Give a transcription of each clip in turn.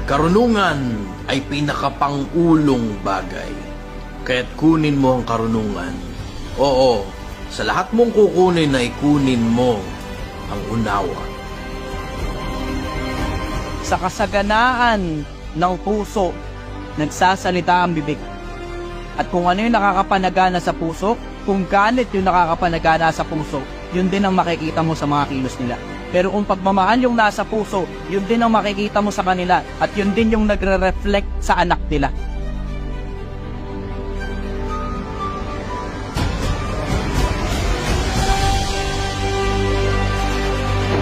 Karunungan ay pinakapangulong bagay. Kaya't kunin mo ang karunungan. Oo, sa lahat mong kukunin ay kunin mo ang unawa. Sa kasaganaan ng puso, nagsasalita ang bibig. At kung ano yung nakakapanagana sa puso, kung galit yung nakakapanagana sa puso, yun din ang makikita mo sa mga kilos nila. Pero kung pagmamahal yung nasa puso, yun din ang makikita mo sa kanila at yun din yung nagre-reflect sa anak nila.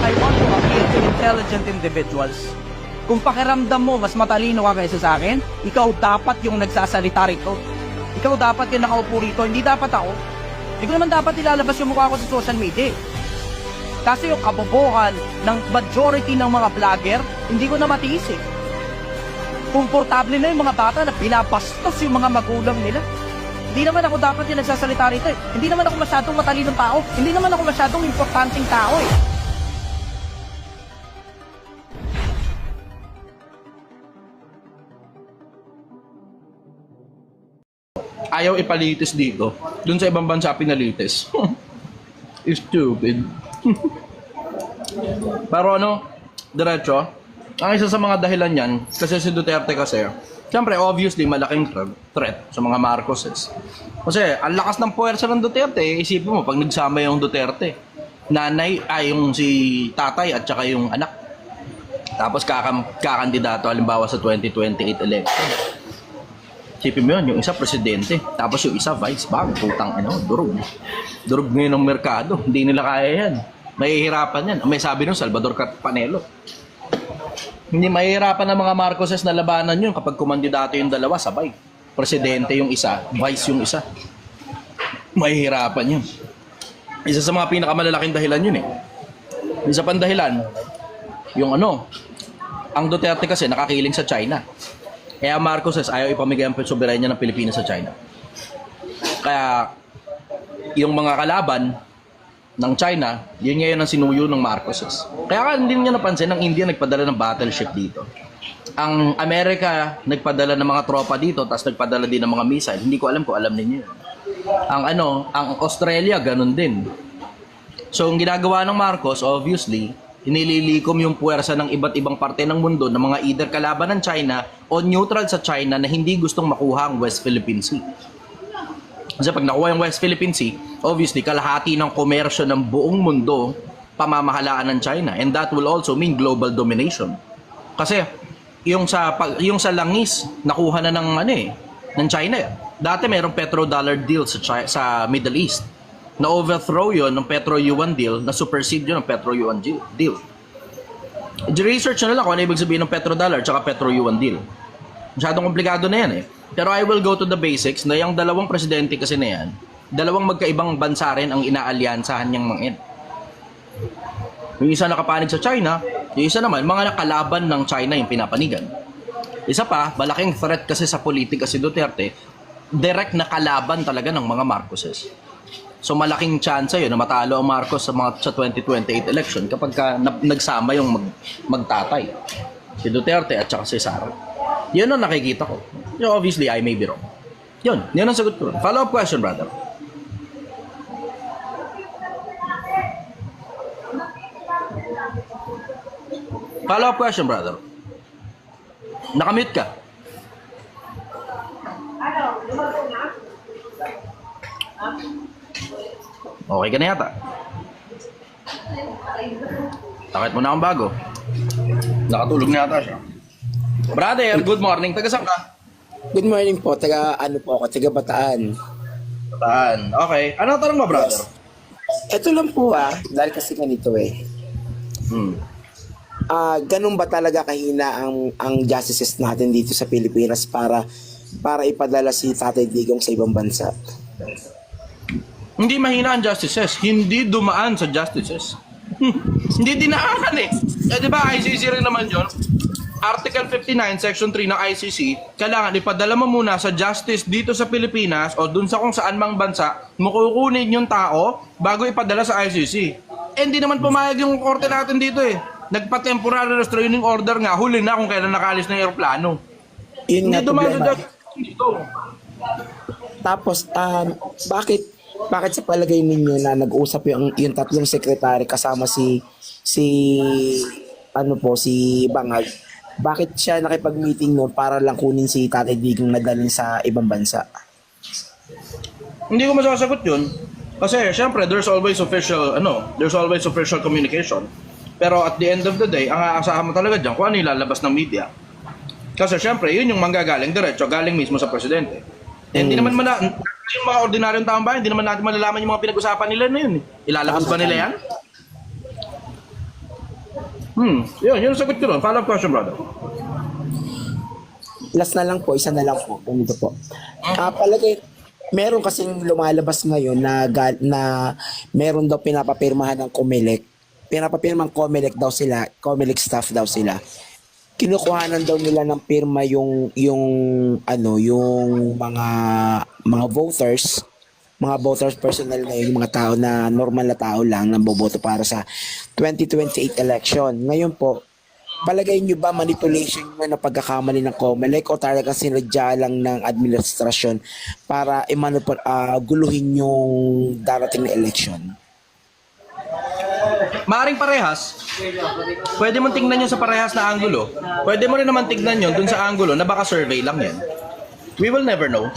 I want to appeal to intelligent individuals. Kung pakiramdam mo mas matalino ka kaysa sa akin, ikaw dapat yung nagsasalita rito. Ikaw dapat yung nakaupo rito, hindi dapat ako. Hindi ko naman dapat ilalabas yung mukha ko sa social media. Kasi yung kabobohan ng majority ng mga vlogger, hindi ko na matiis eh. Komportable na yung mga bata na pinapastos yung mga magulang nila. Hindi naman ako dapat yung nagsasalita rito eh. Hindi naman ako masyadong matalinong tao. Hindi naman ako masyadong importanteng tao eh. Ayaw ipalitis dito. Dun sa ibang bansa pinalitis. Stupid. Pero ano, diretso, ang isa sa mga dahilan yan, kasi si Duterte kasi, siyempre obviously malaking threat sa mga Marcoses. Kasi ang lakas ng puwersa ng Duterte, isipin mo, pag nagsama yung Duterte, nanay, ay yung si tatay at saka yung anak. Tapos kakandidato halimbawa sa 2028 election. Isipin mo yun, yung isa presidente, tapos yung isa vice, bakit? Putang durog. Durog ngayon ng merkado, hindi nila kaya yan. Mahihirapan yan. May sabi nung Salvador Panelo. Hindi mahihirapan ng mga Marcoses na labanan yun kapag kumandidato yung dalawa, sabay. Presidente yung isa, vice yung isa. Mahihirapan yun. Isa sa mga pinakamalalaking dahilan yun eh. Isa pang dahilan, yung ang Duterte kasi nakakiling sa China. Kaya Marcoses ayaw ipamigay ang soberanya ng Pilipinas sa China. Kaya yung mga kalaban ng China, yun ngayon ang sinuyo ng Marcoses. Kaya hindi niya napansin ang India nagpadala ng battleship dito. Ang Amerika nagpadala ng mga tropa dito, tapos nagpadala din ng mga missile. Hindi ko alam kung alam ninyo yun. Ang Australia, ganun din. So, ang ginagawa ng Marcos, obviously, inililikom yung puwersa ng iba't ibang parte ng mundo ng mga either kalaban ng China o neutral sa China na hindi gustong makuha ang West Philippine Sea. Kasi pag nakuha yung West Philippine Sea, obviously kalahati ng komersyo ng buong mundo pamamahalaan ng China, and that will also mean global domination. Kasi yung sa langis nakuha na ng China. Dati mayroong petrodollar deal sa Middle East. Na-overthrow yun ng Petro-Yuan deal, na-supersede yun ng Petro-Yuan deal. I-research na lang kung ano ibig sabihin ng petrodollar at Petro-Yuan deal. Masyadong komplikado na yan eh. Pero I will go to the basics na yung dalawang presidente kasi na yan, dalawang magkaibang bansa rin ang inaalyansahan niyang mga yan. Yung isa nakapanig sa China, yung isa naman, mga nakalaban ng China yung pinapanigan. Isa pa, malaking threat kasi sa politika si Duterte, direct na kalaban talaga ng mga Marcoses. So malaking chance yun na matalo ang Marcos sa 2028 election kapag nagsama yung magtatay. Si Duterte at saka si Sara. Yun ang nakikita ko. So obviously, I may be wrong. Yun ang sagot ko. Follow-up question, brother. Follow-up question, brother. Nakamute ka. Okay ka na yata. Takit mo na akong bago. Nakatulog na yata siya. Brother, good morning. Taga saan ka? Good morning po. Taga Bataan. Bataan. Okay. Ano tanong mo, brother? Ito lang po dahil kasi ganito eh. Ganun ba talaga kahina ang justices natin dito sa Pilipinas para ipadala si Tatay Digong sa ibang bansa? Hindi mahina ang justices. Hindi dumaan sa justices. Hindi dinaanan eh. Di ba ICC rin naman yun? Article 59, Section 3 ng ICC, kailangan ipadala mo muna sa justice dito sa Pilipinas o dun sa kung saan mang bansa, makukunin yung tao bago ipadala sa ICC. Eh, hindi naman pumayag yung korte natin dito eh. nagpa-temporary restraining order nga, huli na kung kailan nakaalis ng aeroplano. Yun nga Hindi dumaan problema. sa dito. Tapos, bakit sa palagay ninyo na nag-usap yung tatlong sekretary kasama si Bangag, bakit siya nakipag-meeting noon para lang kunin si Tatay Digong na dalhin sa ibang bansa? Hindi ko masasagot yun. Kasi syempre there's always official communication. Pero at the end of the day, ang aasahan mo talaga diyan kung ano ilalabas ng media. Kasi syempre, yun yung manggagaling diretso, galing mismo sa presidente. Hindi naman yung mga ordinaryong taong bayan, hindi naman natin malalaman yung mga pinag-usapan nila na yun. Ilalabas ba nila yan? Yun ang sagot ko doon. Follow-up question, brother. Last na lang po, isa na lang po. Ganito po. Palagay, meron kasing lumalabas ngayon na meron daw pinapapirmahan ng COMELEC. Pinapapirmahan COMELEC daw sila, COMELEC staff daw sila. Kinukuhanan daw nila ng pirma yung mga voters personnel ngayon, yung mga tao na normal na tao lang na boboto para sa 2028 election. Ngayon po, palagay nyo ba manipulation nyo na pagkakamali ng COMELEC o talagang sinadya lang ng administrasyon para guluhin yung darating na election? Maaring parehas. Pwede mo tingnan yun sa parehas na anggulo. Pwede mo rin naman tignan yun dun sa anggulo na baka survey lang yan. We will never know.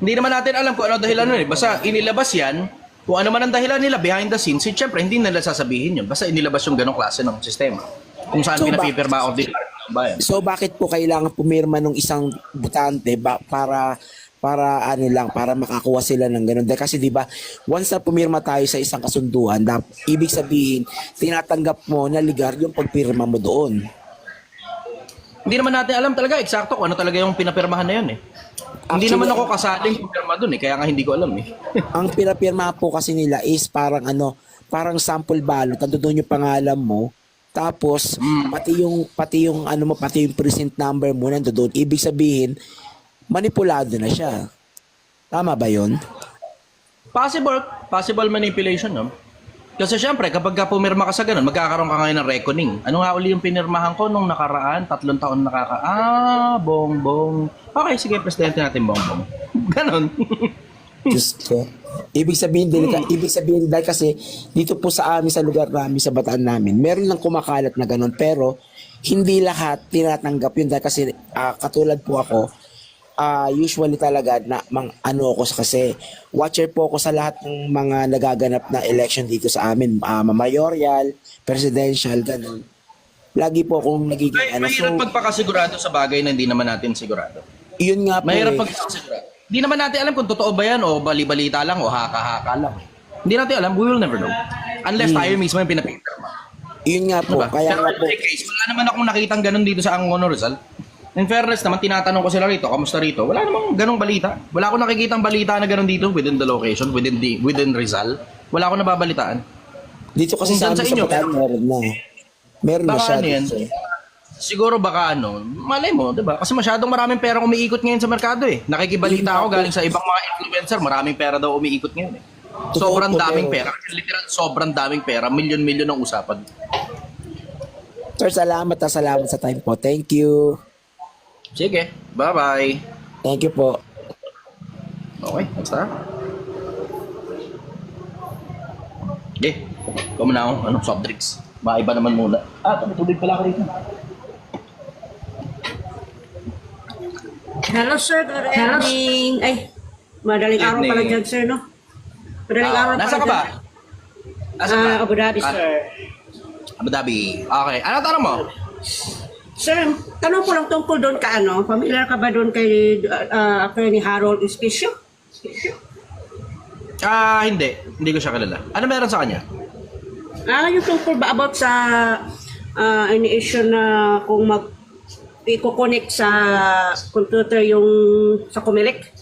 Hindi naman natin alam kung ano dahilan nun eh. Basta inilabas yan, kung ano man ang dahilan nila behind the scenes, syempre hindi nila sasabihin yun. Basta inilabas yung ganong klase ng sistema. Kung saan pinapipirma ordinary ng bayan. So bakit po kailangan pumirma ng isang botante para makakuha sila ng ganun? Dahil kasi 'di ba, once na pumirma tayo sa isang kasunduan, ibig sabihin tinatanggap mo na legal yung pagpirma mo doon. Hindi naman natin alam talaga eksakto kung ano talaga yung pinapirmahan na yun eh. Hindi naman ako kasaling pumirma doon eh, kaya nga hindi ko alam eh. Ang pinapirma po kasi nila is parang sample ballot, nandoon yung pangalan mo. Tapos pati yung precinct number mo nandoon. Ibig sabihin manipulado na siya. Tama ba 'yon? Possible manipulation, no? Kasi syempre, kapag pumirma ka sa ganun, magkakaroon ka ngayon ng reckoning. Ano nga uli yung pinirmahan ko nung nakaraan, 3 taon Bongbong. Okay, sige, presidente natin Bongbong. Ganon. Diyos ko. Ibig sabihin dahil kasi dito po sa amin, sa lugar namin, sa bataan namin, meron lang kumakalat na ganun, pero hindi lahat tinatanggap yun dahil kasi katulad po ako, usually talaga na kasi watcher po ako sa lahat ng mga nagaganap na election dito sa amin, mayoral, presidential, ganun. Lagi po akong nagiging Mahirap pagpakasigurado sa bagay na hindi naman natin sigurado. Yun nga po. Mahirap pagpakasigurado. Hindi naman natin alam kung totoo ba yan o bali-balita lang o haka-haka lang. Hindi natin alam, we will never know. Unless tayo mismo yung pinapirma. Yun nga po. Diba? Kaya Pero nga po. in case, wala naman akong nakitang ganun dito sa Angono Rizal. In fairness naman, tinatanong ko sila rito, kamusta rito? Wala namang ganung balita. Wala akong nakikitang balita na ganun dito within the location, within Rizal. Wala akong nababalitaan. Dito kasi Kung sa amin sa sa inyo, Bataan, meron na. Meron na Baka siya. ano yan? dito. Siguro baka malay mo, 'di ba? Kasi masyadong maraming pera umiikot ngayon sa merkado eh. Nakikibalita ako galing sa ibang mga influencer, maraming pera daw umiikot ngayon eh. Sobrang daming pera, literal sobrang daming pera, milyon-milyon ang usapan. Sir, salamat sa time po. Thank you. Sige, bye-bye. Thank you po. Okay, next na. Come na ako, soft drinks. Maiba naman muna. Tubig pala ako rito. Hello sir, good evening. Ay, madaling araw pala dyan sir, no? Madaling araw pala Nasa ka ba? Nasa ka? Abu Dhabi sir. Abu Dhabi. Okay, ano tanong mo? Sir, tanong ko lang tungkol doon ka familiar ka ba doon kay Attorney Harold Espicio? Hindi ko siya kilala. Ano meron sa kanya? Yung tungkol ba about sa ini-issue na kung i-connect sa computer yung sa COMELEC?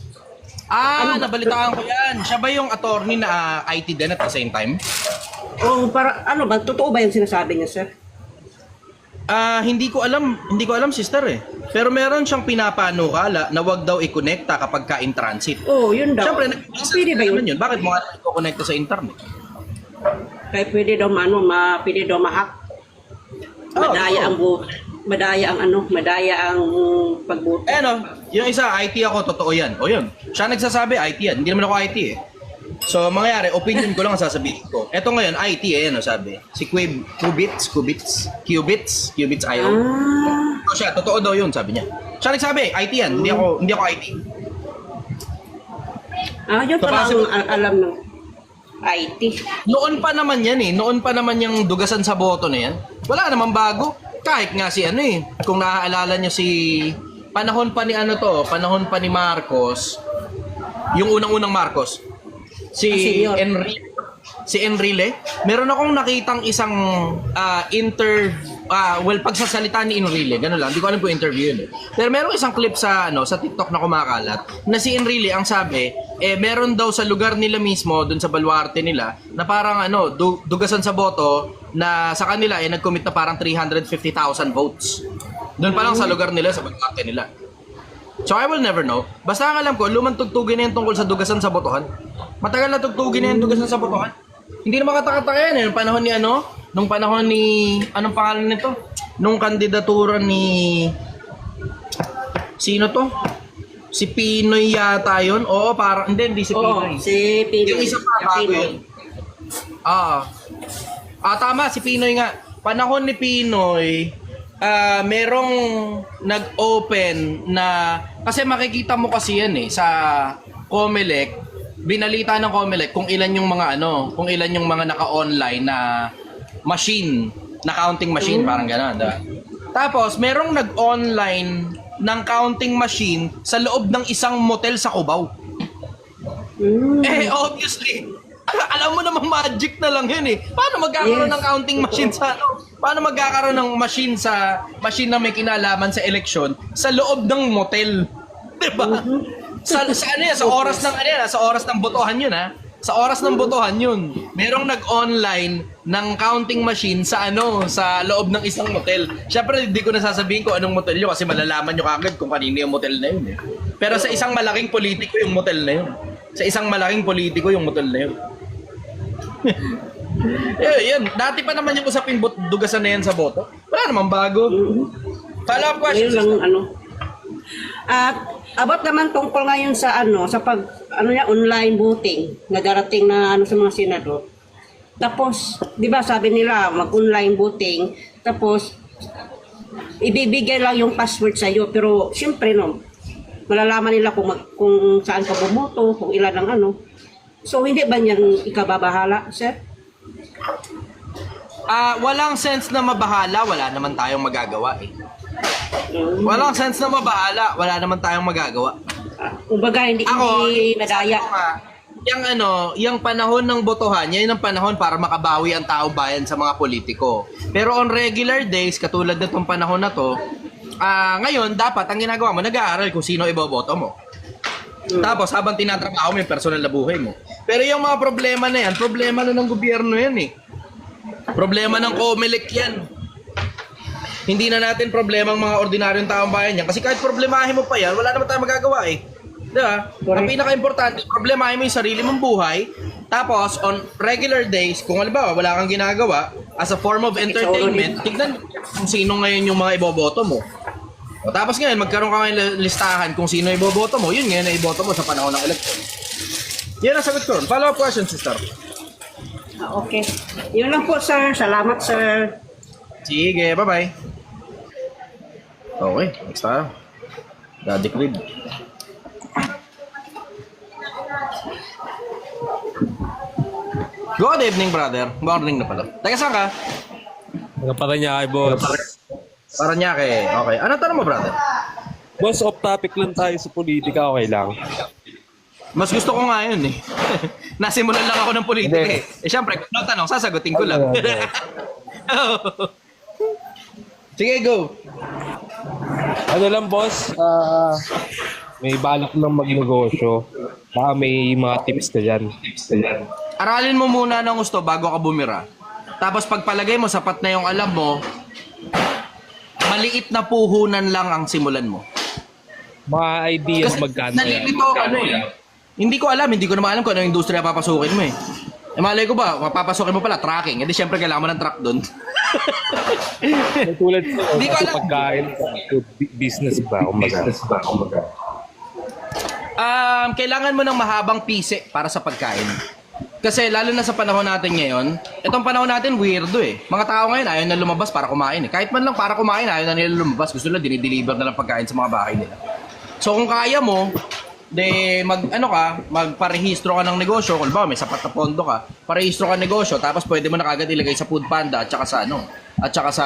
Nabalitaan ko yan. Siya ba yung attorney na IT din at the same time? Totoo ba yung sinasabi niya, sir? Hindi ko alam sister eh. Pero meron siyang pinapanukala na wag daw i-connecta kapag ka in transit. Yun daw. Siyempre, Pwede ba yun? Bakit mo nga i-connecta sa internet? Kaya pwede daw pwede daw ma-hack. madaya ang pagboto. Eh no, yung isa, IT ako, totoo yan. O yun, siya nagsasabi, IT yan. Hindi naman ako IT eh. So, mangyayari, opinion ko lang ang sasabihin ko. Eto ngayon, IT eh, ano sabi? Si Qubits ayaw. So, siya, totoo daw yun, sabi niya. Siya nagsabi, IT yan, hindi ako IT. Yun So, pala possible- ang alam ng IT. Noon pa naman yan eh. Noon pa naman yung dugasan sa boto na yan. Wala naman bago. Kahit nga si ano eh. Kung naaalala nyo si... Panahon pa ni Marcos. Yung unang-unang Marcos. Senior. Si Enrile. Meron akong nakitang isang pagsasalita ni Enrile. Ganun lang. Hindi ko alam kung interview yun eh. Pero meron isang clip sa TikTok na kumakalat na si Enrile ang sabi, meron daw sa lugar nila mismo, dun sa baluarte nila, na parang dugasan sa boto na sa kanila nag-commit na parang 350,000 votes. Doon pa lang sa lugar nila, sa baluarte nila. So I will never know. Basta ang alam ko, lumang tugtugin na yung tungkol sa dugasan sa botohan. Matagal na tugtugin na yung dugasan sa botohan. Hindi na makatakataka yan eh. Nung panahon ni, anong pangalan nito? Nung kandidatura ni, sino to? Si Pinoy yata yun? Oo, parang, hindi si Pinoy. Si Pinoy. Yung isa pa, bago yun. Tama, si Pinoy nga. Panahon ni Pinoy, merong nag-open na, kasi makikita mo kasi yan eh, sa Comelec, binalita ng Comelec kung ilan yung mga naka-online na machine, na counting machine, parang gano'n, diba? Tapos, merong nag-online ng counting machine sa loob ng isang motel sa Cubao. Obviously, alam mo namang magic na lang yun eh. Paano magkakaroon ng counting machine paano magkakaroon ng machine na may kinalaman sa eleksyon sa loob ng motel? Diba? Sa oras ng botohan yun ha. Sa oras ng botohan yun. Merong nag-online ng counting machine sa loob ng isang motel. Syempre hindi ko nasasabihin kung anong motel yun kasi malalaman nyo kagad kung kanino yung motel na yun eh. Pero sa isang malaking politiko yung motel na yun. Yun. Dati pa naman yung usapin dugasan na yan sa boto. Wala namang bago. Follow-up question. Yun lang abot naman tungkol ngayon sa online voting na darating na sa mga senador. Tapos, 'di ba sabi nila mag-online voting, tapos ibibigay lang yung password sa iyo, pero siyempre malalaman nila kung saan ka bumoto, kung ilan ang So hindi ba niyan ikababahala, sir? Walang sense na mabahala, wala naman tayong magagawa eh. Walang sense na mabahala, wala naman tayong magagawa. Kumbaga hindi madaya. Yung panahon ng botohan, yan ang panahon para makabawi ang tao bayan sa mga politiko. Pero on regular days, katulad nitong panahon na to, ngayon dapat ang ginagawa mo, nag-aaral kung sino iboboto mo. Tapos habang tinatrabaho mo yung personal na buhay mo. Pero yung mga problema na yan, problema na ng gobyerno yan eh. Problema ng Comelec yan. Hindi na natin problema ang mga ordinaryong taong bayan yan. Kasi kahit problemahin mo pa yan, wala naman tayong magagawa eh. Diba? Ang pinaka-importante, problemahin mo yung sarili mong buhay. Tapos, on regular days, kung halimbawa wala kang ginagawa, as a form of entertainment, tignan kung sino ngayon yung mga iboboto mo. O, tapos ngayon, magkaroon ka ngayon listahan kung sino iboboto mo, yun ngayon na iboto mo sa panahon ng election. Yan ang sagot ko. Follow-up question, sister. Okay. Yun lang po, sir. Salamat, sir. Sige, bye-bye. Okay, next tayo. Daddy Creed. Good evening, brother. Morning na pala. Teka, saan ka? Paranaque, boss. Paranaque. Okay. Ano tanong mo, brother? Boss, off topic lang tayo sa politika, okay lang. Mas gusto ko nga yun eh. Nasimulan lang ako ng politika eh. Siyempre, kung tanong, sasagutin ko lang. Sige, go. Ano lang, boss, may balak ng magnegosyo. Baka may mga tips ka dyan. Aralin mo muna ng gusto bago ka bumira. Tapos pagpalagay mo, sapat na yung alam mo, maliit na puhunan lang ang simulan mo. Mga ideas Kasi magkano yan. nalilito ako Hindi ko alam, hindi ko naman alam kung anong industriya papasukin mo eh. Eh malay ko ba, mapapasokin mo pala, tracking. Eh di syempre kailangan mo ng truck doon. Tulad sa Hindi ko alam. pagkain, business ba? Kumbaga. Kailangan mo ng mahabang pisi para sa pagkain. Kasi lalo na sa panahon natin ngayon, itong panahon natin weirdo eh. Mga tao ngayon ayaw na lumabas para kumain eh. Kahit man lang para kumain, ayaw na nila lumabas. Gusto nila dinideliver na lang pagkain sa mga bahay nila. So kung kaya mo, magparehistro ka ng negosyo. Kung ba may sapat na pondo ka, parehistro ka ng negosyo, tapos pwede mo na kagad ilagay sa Food Panda at saka sa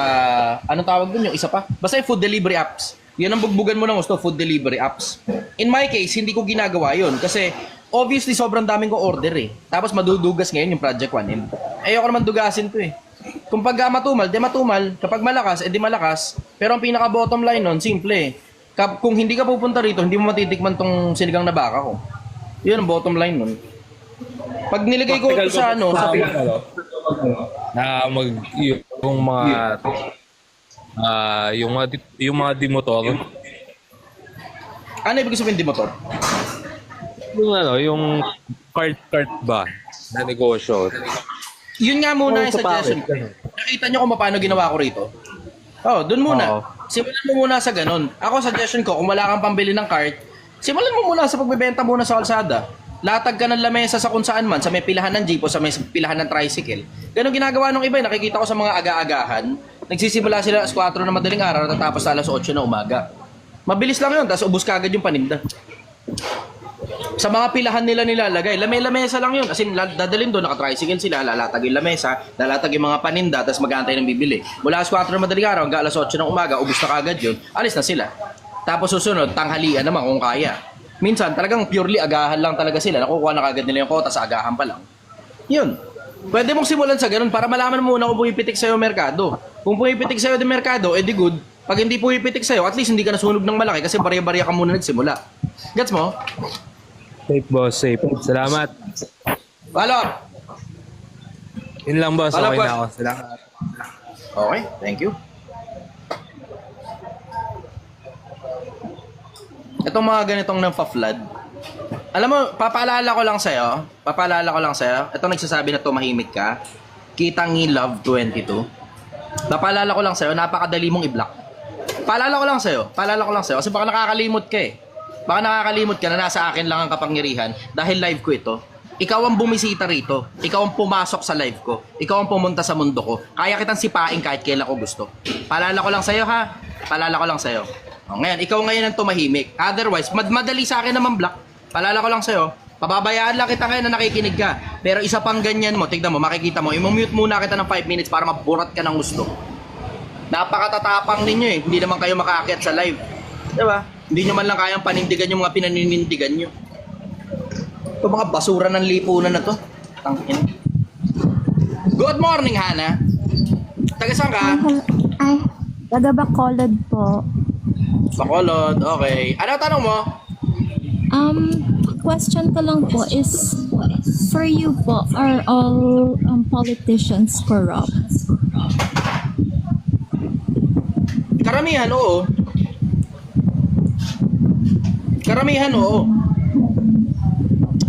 anong tawag dun yung isa pa? Basta yung food delivery apps. Yan ang bugbugan mo ng gusto, food delivery apps. In my case, hindi ko ginagawa yun kasi obviously sobrang daming ko order eh. Tapos madudugas ngayon yung Project 1M. Ayoko naman dugasin to eh. Kung pagka matumal, di matumal. Kapag malakas, di malakas. Pero ang pinaka bottom line nun, simple eh. Kung hindi ka pupunta rito, hindi mo matitikman tong sinigang na baka ko. Yun ang bottom line nun. Pag nilagay ko ito sa yung mga dimotor, ano ibig sabihin di motor? yung cart ba na negosyo. Yun nga muna yung suggestion ko. Nakita nyo kung paano ginawa ko rito? Dun muna. Oo. Simulan mo muna sa ganun. Ako suggestion ko, kung wala kang pambili ng cart, simulan mo muna sa pagbebenta muna sa kalsada. Latag ka ng lamesa sa kung saan man, sa may pilahan ng jeep o sa may pilahan ng tricycle. Ganun ginagawa ng iba. Nakikita ko sa mga aga-agahan. Nagsisimula sila alas 4 na madaling araw, tatapos alas 8 na umaga. Mabilis lang yun, tapos ubus ka agad yung paninda. Sa mga pilahan nila nilalagay, lamesa lang yun. As in, dadalhin doon, naka-tricycle sila, lalatag yung lamesa, lalatag yung mga paninda, tapos mag-aantay ng bibili. Mula alas 4 na madaling araw, hanggang alas 8 ng umaga, ubus na kagad yun, alis na sila. Tapos susunod, tanghalian naman kung kaya. Minsan, talagang purely agahan lang talaga sila. Nakukuha na kagad nila yung kota sa agahan pa lang. Yun. Pwede mong simulan sa ganun para malaman mo muna kung pumipitik sa'yo yung merkado. Kung pumipitik sa'yo yung merkado, edi good. Pag hindi pumipitik sa'yo, at least hindi ka nasunog ng malaki kasi barya-barya ka muna nagsimula. Gets mo? Safe boss, safe. Salamat. Follow up. Yun lang boss, Follow up, okay na boss. ako. Salamat. Okay, thank you. Itong mga ganitong nang-flood. Alam mo, papaalala ko lang sa'yo. Itong nagsasabi na tumahimik ka. Kitang Love 22. Papaalala ko lang sa'yo, napakadali mong i-block. Paalala ko lang sa'yo. Kasi baka nakakalimot ka eh. Baka nakakalimot ka na nasa akin lang ang kapangyarihan dahil live ko ito. Ikaw ang bumisita rito. Ikaw ang pumasok sa live ko. Ikaw ang pumunta sa mundo ko. Kaya kitang sipain kahit kailan ko gusto. Paalala ko lang sa'yo ha. Ngayon, ikaw ngayon ang tumahimik. Otherwise, madali sa akin naman block. Paalala ko lang sa'yo. Pababayaan lang kita ngayon na nakikinig ka. Pero isa pang ganyan mo, tignan mo, makikita mo. I-mute muna kita ng 5 minutes para maburat ka ng gusto. Napakatatapang ninyo eh. Hindi naman kayo makaakyat sa live. Diba? Hindi nyo man lang kayang panindigan yung mga pinaninindigan nyo. Ito mga basura ng lipunan na to. Tangin. Good morning, Hana. Taga saan ka? Ay, taga Bacolod po. Bacolod, okay. Ano tanong mo? Question ko lang po is, for you po, are all politicians corrupt? Karamihan, oo.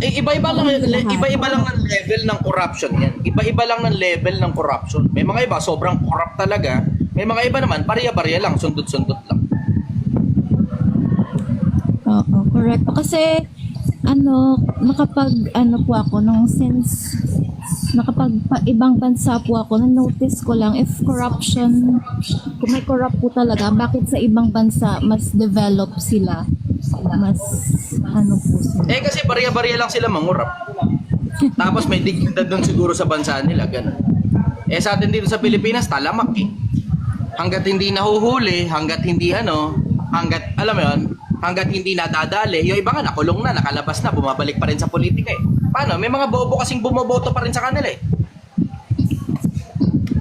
Iba-iba lang ng level ng corruption yan. Iba-iba lang ng level ng corruption. May mga iba sobrang corrupt talaga. May mga iba naman pariya-pariya lang, sundot-sundot lang. Oo, correct po. Kasi, po ako, since ibang bansa po ako, na-notice ko lang, if corruption, kung may corrupt po talaga, bakit sa ibang bansa mas develop sila? Mas, po sila? Kasi bariya-bariya lang sila mangurap. Tapos may dignidad doon siguro sa bansa nila, ganun. Sa atin dito sa Pilipinas, talamak eh. Hanggat hindi nahuhuli, hanggat hindi alam mo yun, hanggat hindi nadadali, yung iba nga nakulong na, nakalabas na, bumabalik pa rin sa politika eh. Paano? May mga bobo kasing bumoboto pa rin sa kanila eh.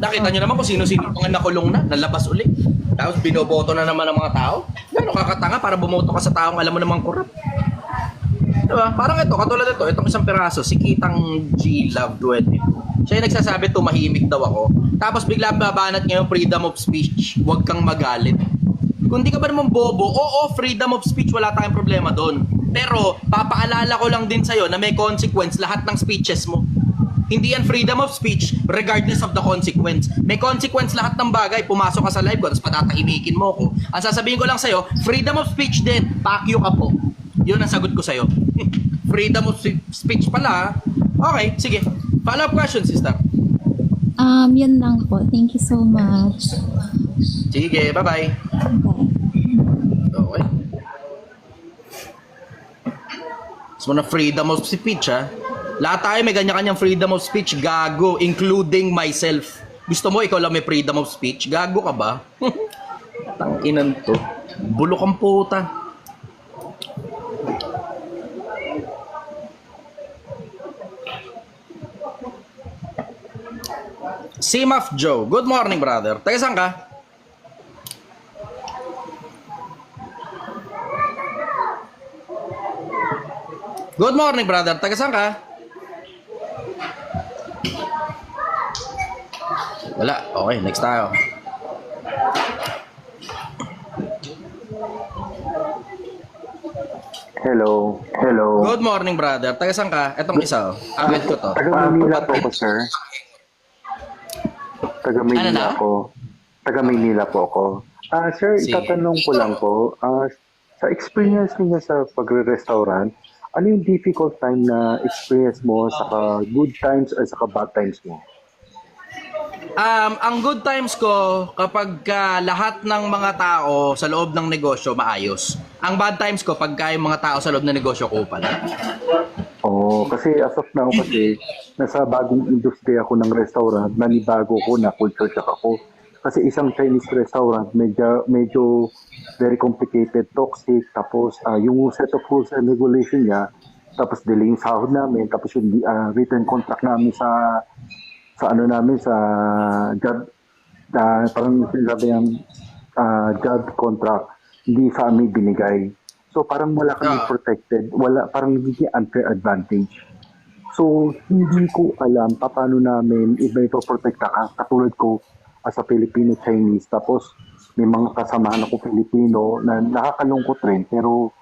Nakita nyo naman kung sino-sino mga nakulong na, nalabas ulit. Tapos binoboto na naman ng mga tao. Gano'ng kakatanga para bumoto ka sa taong alam mo namang kurap. Diba? Parang ito, katulad ito, itong isang piraso, si Kitang Love 22. Siya yung nagsasabi, tumahimik daw ako. Tapos bigla babanat ngayon freedom of speech, huwag kang magalit. Kung di ka ba naman bobo, oo, freedom of speech, wala tayong problema doon. Pero, papaalala ko lang din sa'yo na may consequence lahat ng speeches mo. Hindi yan freedom of speech regardless of the consequence. May consequence lahat ng bagay. Pumasok ka sa live ko, tapos patatahimikin mo ko. Ang sasabihin ko lang sa'yo, freedom of speech din. Pakyo ka po. Yun ang sagot ko sa'yo. Freedom of speech pala. Ha? Okay, sige. Follow-up question, sister. Yan lang po. Thank you so much. Sige, bye-bye. Bye. Okay. So na freedom of speech, ha? Lahat tayo may kanya-kanyang freedom of speech, gago, including myself. Gusto mo ikaw lang may freedom of speech? Gago ka ba? Tanginan to. Bulok ang puta. Simaf Joe, good morning brother. Taga saan ka? Good morning brother. Taga saan ka? Wala. Okay, next tayo. Hello. Hello. Good morning brother. Taga saan ka? Etong isa. Agad ko to. Taga Maynila po ako, sir. Taga Ano Maynila na? ako. Taga Maynila po ako. Sir, Sige. itatanong ko lang po, sa experience niyo sa pagre-restaurant, ano yung difficult time na experience mo sa good times or sa bad times mo? Ang good times ko kapag lahat ng mga tao sa loob ng negosyo maayos. Ang bad times ko pagka yung mga tao sa loob ng negosyo kupal. Kasi as of now kasi nasa bagong industry ako ng restaurant, nanibago ko na culture shock ako. Kasi isang Chinese restaurant, medyo very complicated, toxic, tapos yung set of rules and regulation niya, tapos delay yung sahod namin, tapos yung written contract namin sa ano namin, sa job, parang sinasabi yung job contract, hindi sa amin binigay. So parang wala kami protected, parang hindi unfair advantage. So hindi ko alam paano namin iba ipoprotekta ka, katulad ko as a Filipino-Chinese, tapos may mga kasamahan ako Filipino na nakakalungkot rin, pero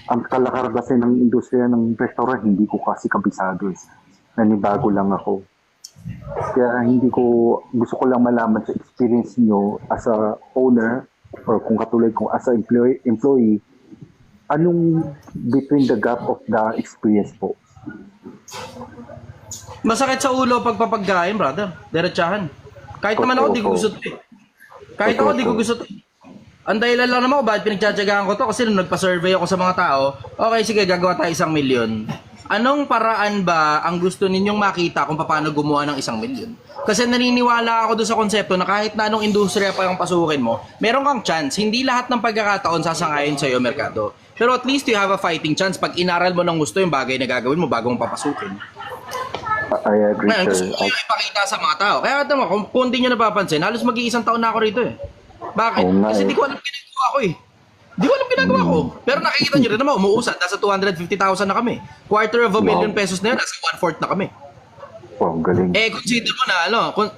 ang kalakar kasi ng industriya ng restaurant, hindi ko kasi kabisado. Nanibago lang ako. Kaya gusto ko lang malaman sa experience nyo as a owner, or kung katulad ko as a employee, anong between the gap of the experience po? Masakit sa ulo pagpapagkain, brother. Diretsahan. Kahit naman ako, di ko gusto to eh. Kahit ako, di ko gusto to. Ang dahilan lang naman ko, bakit pinagtsatsagaan ko to? Kasi nung nagpa-survey ako sa mga tao, okay, sige, gagawa tayo 1 million. Anong paraan ba ang gusto ninyong makita kung paano gumawa ng 1 million? Kasi naniniwala ako doon sa konsepto na kahit na anong industriya pa yung pasukin mo, meron kang chance. Hindi lahat ng pagkakataon sasangayon sa iyo, merkado. Pero at least you have a fighting chance pag inaral mo ng gusto yung bagay na gagawin mo bago mo papasukin. I agree, Ngayon, gusto sir. ko yung ipakita sa mga tao. Kaya ito kung hindi nyo napapansin, halos mag-iisang taon na ako rito eh. Bakit? Oo nga Kasi eh. di ko alam ginagawa ko eh. Di ko alam ginagawa ko. Pero nakikita nyo rin naman, umuusad. Nasa 250,000 na kami. $250,000 pesos na yun, nasa 1/4 na kami. Wow, galing.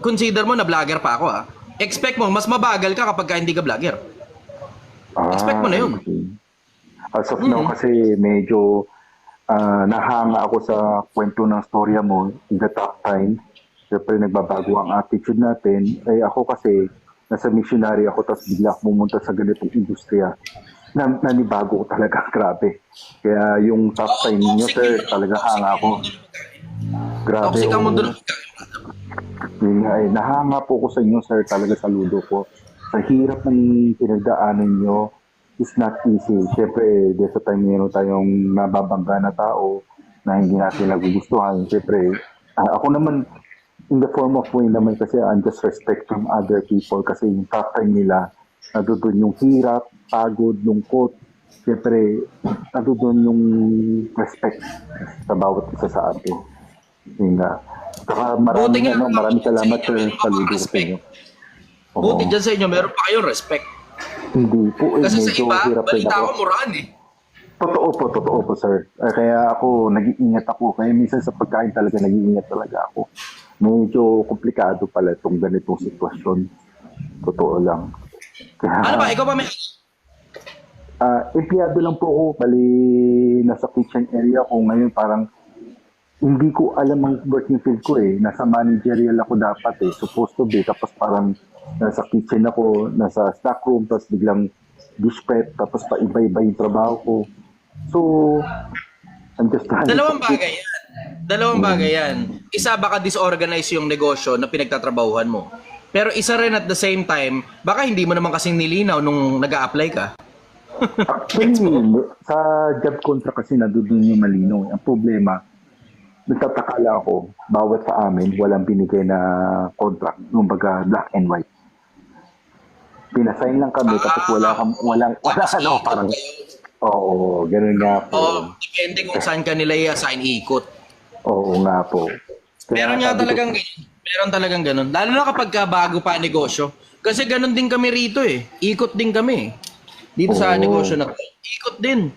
Consider mo na vlogger pa ako ah. Expect mo, mas mabagal ka kapag hindi ka vlogger. Expect mo na yun. Okay. As of now kasi medyo nahanga ako sa kwento ng storya mo in the top time. Siyempre nagbabago ang attitude natin. Ako kasi nasa missionary ako, tapos bigla ako pumunta sa ganitong industriya. Nanibago ko talaga, grabe. Kaya yung top time niyo, sir, talaga hanga ako. Grabe. Toxic ang mundo ng Yun nga nahanga po ko sa inyo, sir, talaga saludo ko. Sa hirap ng pinagdaanan nyo, is not easy. Siyempre, there's a time meron tayong nababangga na tao na hindi natin nagugustuhan. Siyempre, ako naman, in the form of way naman kasi I'm just respect from other people kasi yung top time nila, nadoon yung hirap, pagod, lungkot. Siyempre, nadoon yung respect sa bawat isa sa atin. Yun nga. Saka maraming salamat sir, saludo ko sa inyo. Buti dyan sa inyo, meron pa kayong respect. Hindi po, Kasi sa medyo iba, hirap rin balita ako. ko murahan eh. Totoo po, sir. Kaya ako, nag-iingat ako. Kaya minsan sa pagkain talaga, nag-iingat talaga ako. Medyo komplikado pala itong ganitong sitwasyon. Totoo lang. Kaya, Ano ba, ikaw ba may... empleyado lang po ako. Bali, nasa kitchen area ko. Ngayon parang hindi ko alam ang working field ko eh. Nasa managerial ako dapat eh. Supposed to be. Tapos parang nasa kitchen ako, nasa snack room, tapos biglang dish prep, tapos pa iba-iba yung trabaho ko. So, I'm just trying Dalawang bagay yan. Dalawang bagay yan. Isa, baka disorganize yung negosyo na pinagtatrabahuhan mo. Pero isa rin at the same time, baka hindi mo naman kasing nilinaw nung nag-a-apply ka. Actually, sa job contract kasi nandun yung malinaw. Ang problema, nagtataka lang ako, bawat sa amin, walang binigay na contract, kumbaga black and white. Pinasign lang kami, tapos walang ano, parang, oo, ganun nga po. Oo, depende kung saan ka nila i-assign ikot. Oo nga po. Meron nga talagang ganun. Meron talagang ganun. Lalo na kapag bago pa ang negosyo. Kasi ganun din kami rito eh. Ikot din kami. Dito sa negosyo na to. Ikot din.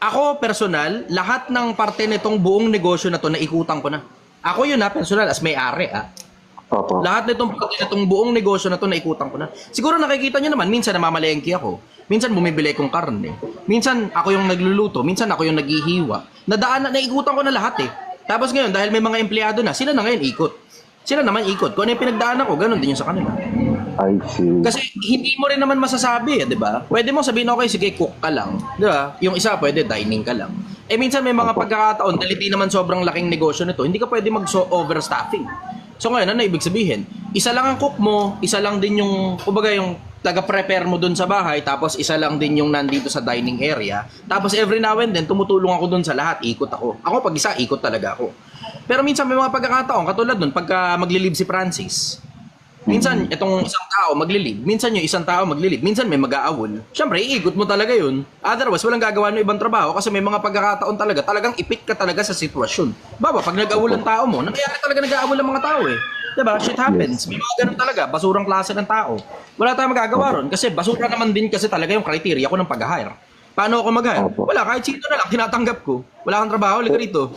Ako, personal, lahat ng parte nitong buong negosyo na to, naikutan ko na. Ako yun personal, as may-ari Opo. Lahat nitong parte nitong buong negosyo na to, naikutan ko na. Siguro nakikita nyo naman, minsan namamalengke ako. Minsan bumibili kong karne. Minsan ako yung nagluluto. Minsan ako yung naghihiwa. Naikutan ko na lahat eh. Tapos ngayon, dahil may mga empleyado na, sila na ngayon ikot. Sila naman ikot. Kung ano yung pinagdaanan ko, ganun din yung sa kanila. I see. Kasi hindi mo rin naman masasabi, di ba? Pwede mo sabihin, okay, sige, cook ka lang. Di ba? Yung isa, pwede, dining ka lang. Eh, minsan may mga pagkakataon, dahil hindi naman sobrang laking negosyo nito, hindi ka pwede mag-overstaffing. So ngayon, ano ibig sabihin? Isa lang ang cook mo, isa lang din yung, kumbaga yung taga-prepare mo dun sa bahay, tapos isa lang din yung nandito sa dining area. Tapos every now and then, tumutulong ako dun sa lahat, ikot ako. Ako pag isa, ikot talaga ako. Pero minsan may mga pagkakataon, katulad dun, pagka maglilib si Francis, minsan itong isang tao maglilib, minsan yung isang tao maglilib, minsan may mag-aawol. Siyempre, iikot mo talaga yun. Otherwise, walang gagawa ng ibang trabaho kasi may mga pagkakataon talagang ipit ka talaga sa sitwasyon. Baba, pag nag-aawol ang tao mo, nangyayari talaga nag-aawol ang mga tao eh. Diba? Shit happens. May mga ganun talaga, basurang klase ng tao. Wala tayong magagawa ron kasi basura naman din kasi talaga yung criteria ko ng pag-hire. Paano ako mag-hire? Wala, kahit sino na lang, tinatanggap ko. Wala kang trabaho, liga rito.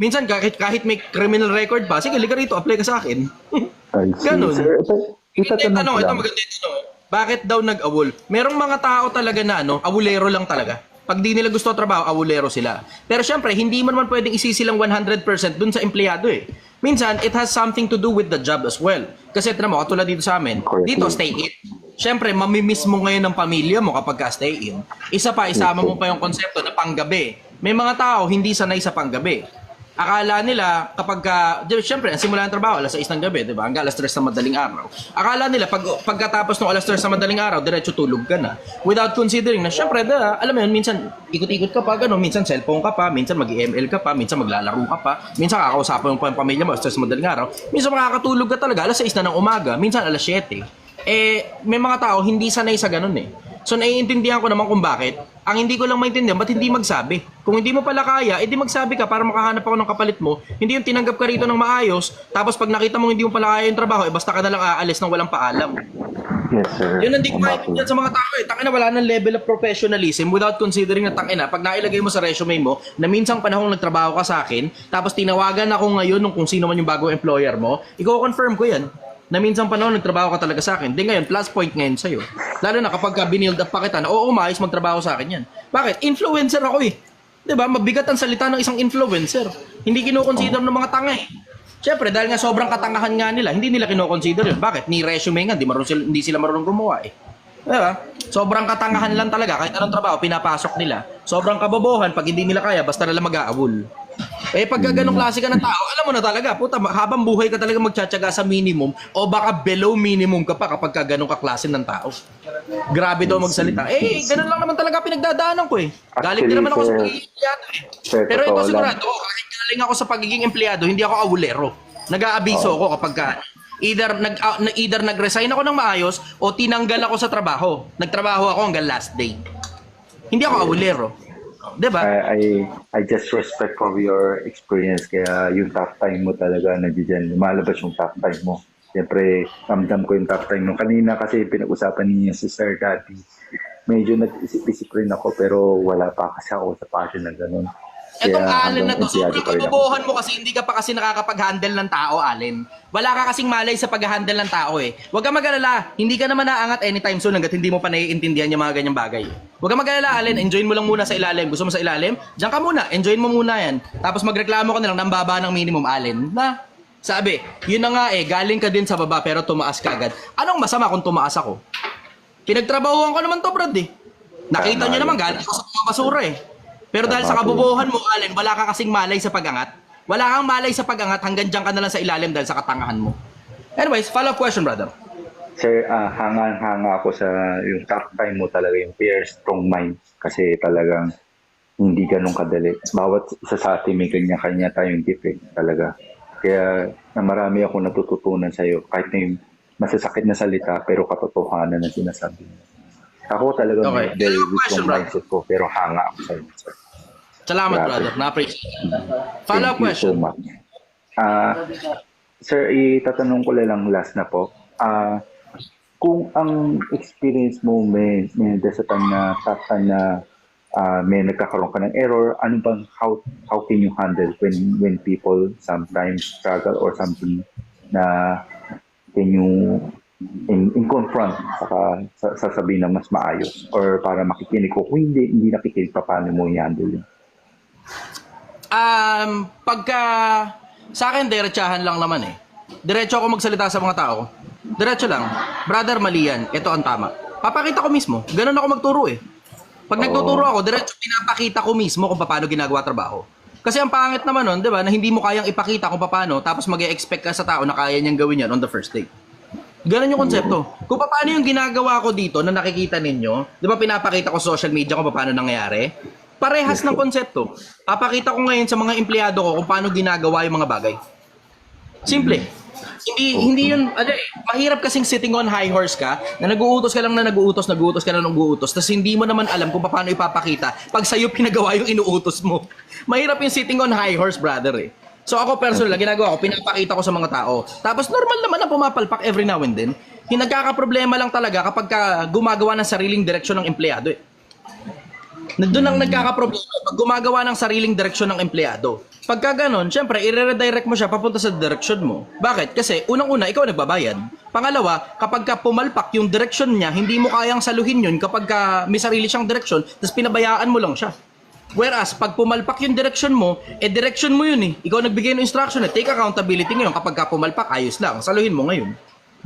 Minsan, kahit may criminal record pa, sige, liga rito, apply ka sa akin. I see. Ganun. Sir, Ito itatanong ko lang. maganda yung tanong. Bakit daw nag-awol? Merong mga tao talaga na awulero lang talaga. Pag di nila gusto trabaho, awulero sila. Pero syempre, hindi mo naman pwedeng isisilang 100% dun sa empleyado eh. Minsan, it has something to do with the job as well. Kasi ito mo, katulad dito sa amin, dito stay in. Syempre, mamimiss mo ngayon ng pamilya mo kapag ka stay in. Isa pa, isama mo pa yung konsepto na panggabi. May mga tao hindi sanay sa panggabi. Akala nila kapag syempre, ang simula ng trabaho alas 6 ng gabi, 'di ba? Hanggang alas 3 ng madaling araw. Akala nila pagkatapos ng alas 3 ng madaling araw, diretso tulog ka na. Without considering na syempre, alam mo 'yun, minsan ikot-ikot ka pa, minsan cellphone ka pa, minsan mag-ML ka pa, minsan maglalaro ka pa, minsan kakausapin mo pa yung pamilya mo alas 3 ng madaling araw. Minsan makakatulog ka talaga alas 6 na ng umaga, minsan alas 7. May mga tao hindi sanay sa ganun eh. So naiintindihan ko naman kung bakit. Ang hindi ko lang maintindihan, ba't hindi magsabi? Kung hindi mo pala kaya, edi magsabi ka para makahanap ako ng kapalit mo. Hindi yung tinanggap ka rito ng maayos, tapos pag nakita mo hindi mo pala kaya yung trabaho, basta ka na lang aalis nang walang paalam. Yes, sir. Yun ang di ko maintindihan sa mga tao eh. Tangina, wala ng level of professionalism without considering na tangina, pag nailagay mo sa resume mo, na minsang panahong nagtrabaho ka sa akin, tapos tinawagan ako ngayon nung kung sino man yung bagong employer mo, i-confirm ko yan. Na minsang panahon nagtrabaho ka talaga sa akin. Di ngayon, plus point ngayon sa'yo. Lalo na kapag binild up pa kita na, oo, maayos magtrabaho sa akin yan. Bakit? Influencer ako eh. Diba? Mabigat ang salita ng isang influencer. Hindi kinoconsider ng mga tanga eh. Siyempre, dahil nga sobrang katangahan nga nila, hindi nila kinoconsider yun. Bakit? Ni resume nga, hindi sila marunong gumawa eh. Diba? Sobrang katangahan lang talaga. Kahit anong trabaho, pinapasok nila. Sobrang kabobohan, pag hindi nila kaya, basta nalang mag-aawol. Pag ganong klase ka ng tao, alam mo na talaga, puta, habang buhay ka talaga magtsatsaga sa minimum o baka below minimum ka pa kapag ka ganong kaklase ng tao. Grabe daw magsalita. Ganun lang naman talaga pinagdadaanan ko eh. Galing din naman ako sa pagiging empleyado eh. Pero ito sigurado, kahit galing ako sa pagiging empleyado, hindi ako awulero. Nag-aabiso ako kapag ka either nag-resign ako ng maayos o tinanggal ako sa trabaho. Nagtrabaho ako hanggang last day. Hindi ako awulero. Diba? I just respect for your experience. Kaya yung tough time mo talaga nandiyan. Lumalabas yung tough time mo. Siyempre, ramdam ko yung tough time mo. Kanina kasi pinag-usapan niya si Sir Daddy. Medyo nag-isip-isip rin ako pero wala pa kasi ako sa passion na gano'n. Etong Kaya Allen na to, hanggang sobrang empleyado pa rin ako. kabobohan mo kasi hindi ka pa kasi nakakapag-handle ng tao, Allen. Wala ka kasing malay sa pag-handle ng tao eh. Huwag ka mag-alala, hindi ka naman naangat anytime soon hanggat hindi mo pa naiintindihan yung mga ganyang bagay. Huwag ka mag-alala, Allen, enjoyin mo lang muna sa ilalim. Gusto mo sa ilalim? Diyan ka muna, enjoyin mo muna yan. Tapos magreklamo ka na lang ng baba ng minimum, Allen. Na? Sabi, yun na nga eh, galing ka din sa baba pero tumaas ka agad. Anong masama kung tumaas ako? Pinagtrabahuan ko naman to, Brad eh. Nakita Tama nyo naman, yun. galing ako sa mga basura eh. Pero dahil sa kabobohan mo, Allen, wala ka kasing malay sa pag-angat. Wala kang malay sa pag-angat hanggang dyan ka na lang sa ilalim dahil sa katangahan mo. Anyways, follow-up question, brother. Sir, hanga ako sa yung top time mo talaga, yung pure strong mind. Kasi talagang hindi ganun kadali. Bawat isa sa atin may kanya-kanya tayong gift eh, talaga. Kaya na marami ako natututunan sa'yo. Kahit na yung masasakit na salita, pero katotohanan na sinasabi mo. Ako talaga Okay. may very Question, strong brother. mindset ko, pero hanga ako sa'yo, sir. Salamat, Grabe. brother. Na-appreciate. Follow-up Thank you question. so much. Sir, itatanong ko lang last na po. Kung ang experience mo may sa time na top time na may nagkakaroon ka ng error, ano bang how can you handle when people sometimes struggle or something na can you in confront saka sasabihin na mas maayos or para makikinig ko kung hindi nakikinig pa paano mo i-handle yun? Pagka sa akin, diretsahan lang naman eh. Diretso ako magsalita sa mga tao. Diretso lang. Brother, mali yan. Ito ang tama. Papakita ko mismo. Ganun ako magturo eh. Pag nagtuturo ako, diretso pinapakita ko mismo kung paano ginagawa trabaho. Kasi ang pangit naman nun, di ba, na hindi mo kayang ipakita kung paano, tapos mag-e-expect ka sa tao na kaya niyang gawin yan on the first day. Ganun yung konsepto. Kung paano yung ginagawa ko dito na nakikita ninyo, di ba pinapakita ko sa social media kung paano nangyayari? Parehas ng konsepto. Papakita ko ngayon sa mga empleyado ko kung paano ginagawa yung mga bagay. Simple. Hindi yun, mahirap kasing sitting on high horse ka, na nag-uutos ka lang na nag-uutos ka lang nag-uutos, tapos hindi mo naman alam kung paano ipapakita pag sa'yo pinagawa yung inuutos mo. Mahirap yung sitting on high horse, brother eh. So ako personal, ginagawa ko, pinapakita ko sa mga tao. Tapos normal naman na pumapalpak every now and then. Nagkakaproblema lang talaga kapag gumagawa ng sariling direksyon ng empleyado eh. Doon ang nagkakaproblema pag gumagawa ng sariling direksyon ng empleyado. Pagka ganon, syempre, i-redirect mo siya papunta sa direksyon mo. Bakit? Kasi unang-una, ikaw nagbabayad. Pangalawa, kapag pumalpak yung direksyon niya, hindi mo kayang saluhin yun kapag may sarili siyang direksyon, tapos pinabayaan mo lang siya. Whereas, pag pumalpak yung direction mo, direction mo yun eh. Ikaw nagbigay ng instruction eh. Take accountability ngayon. Kapag pumalpak, ayos lang. Saluhin mo ngayon.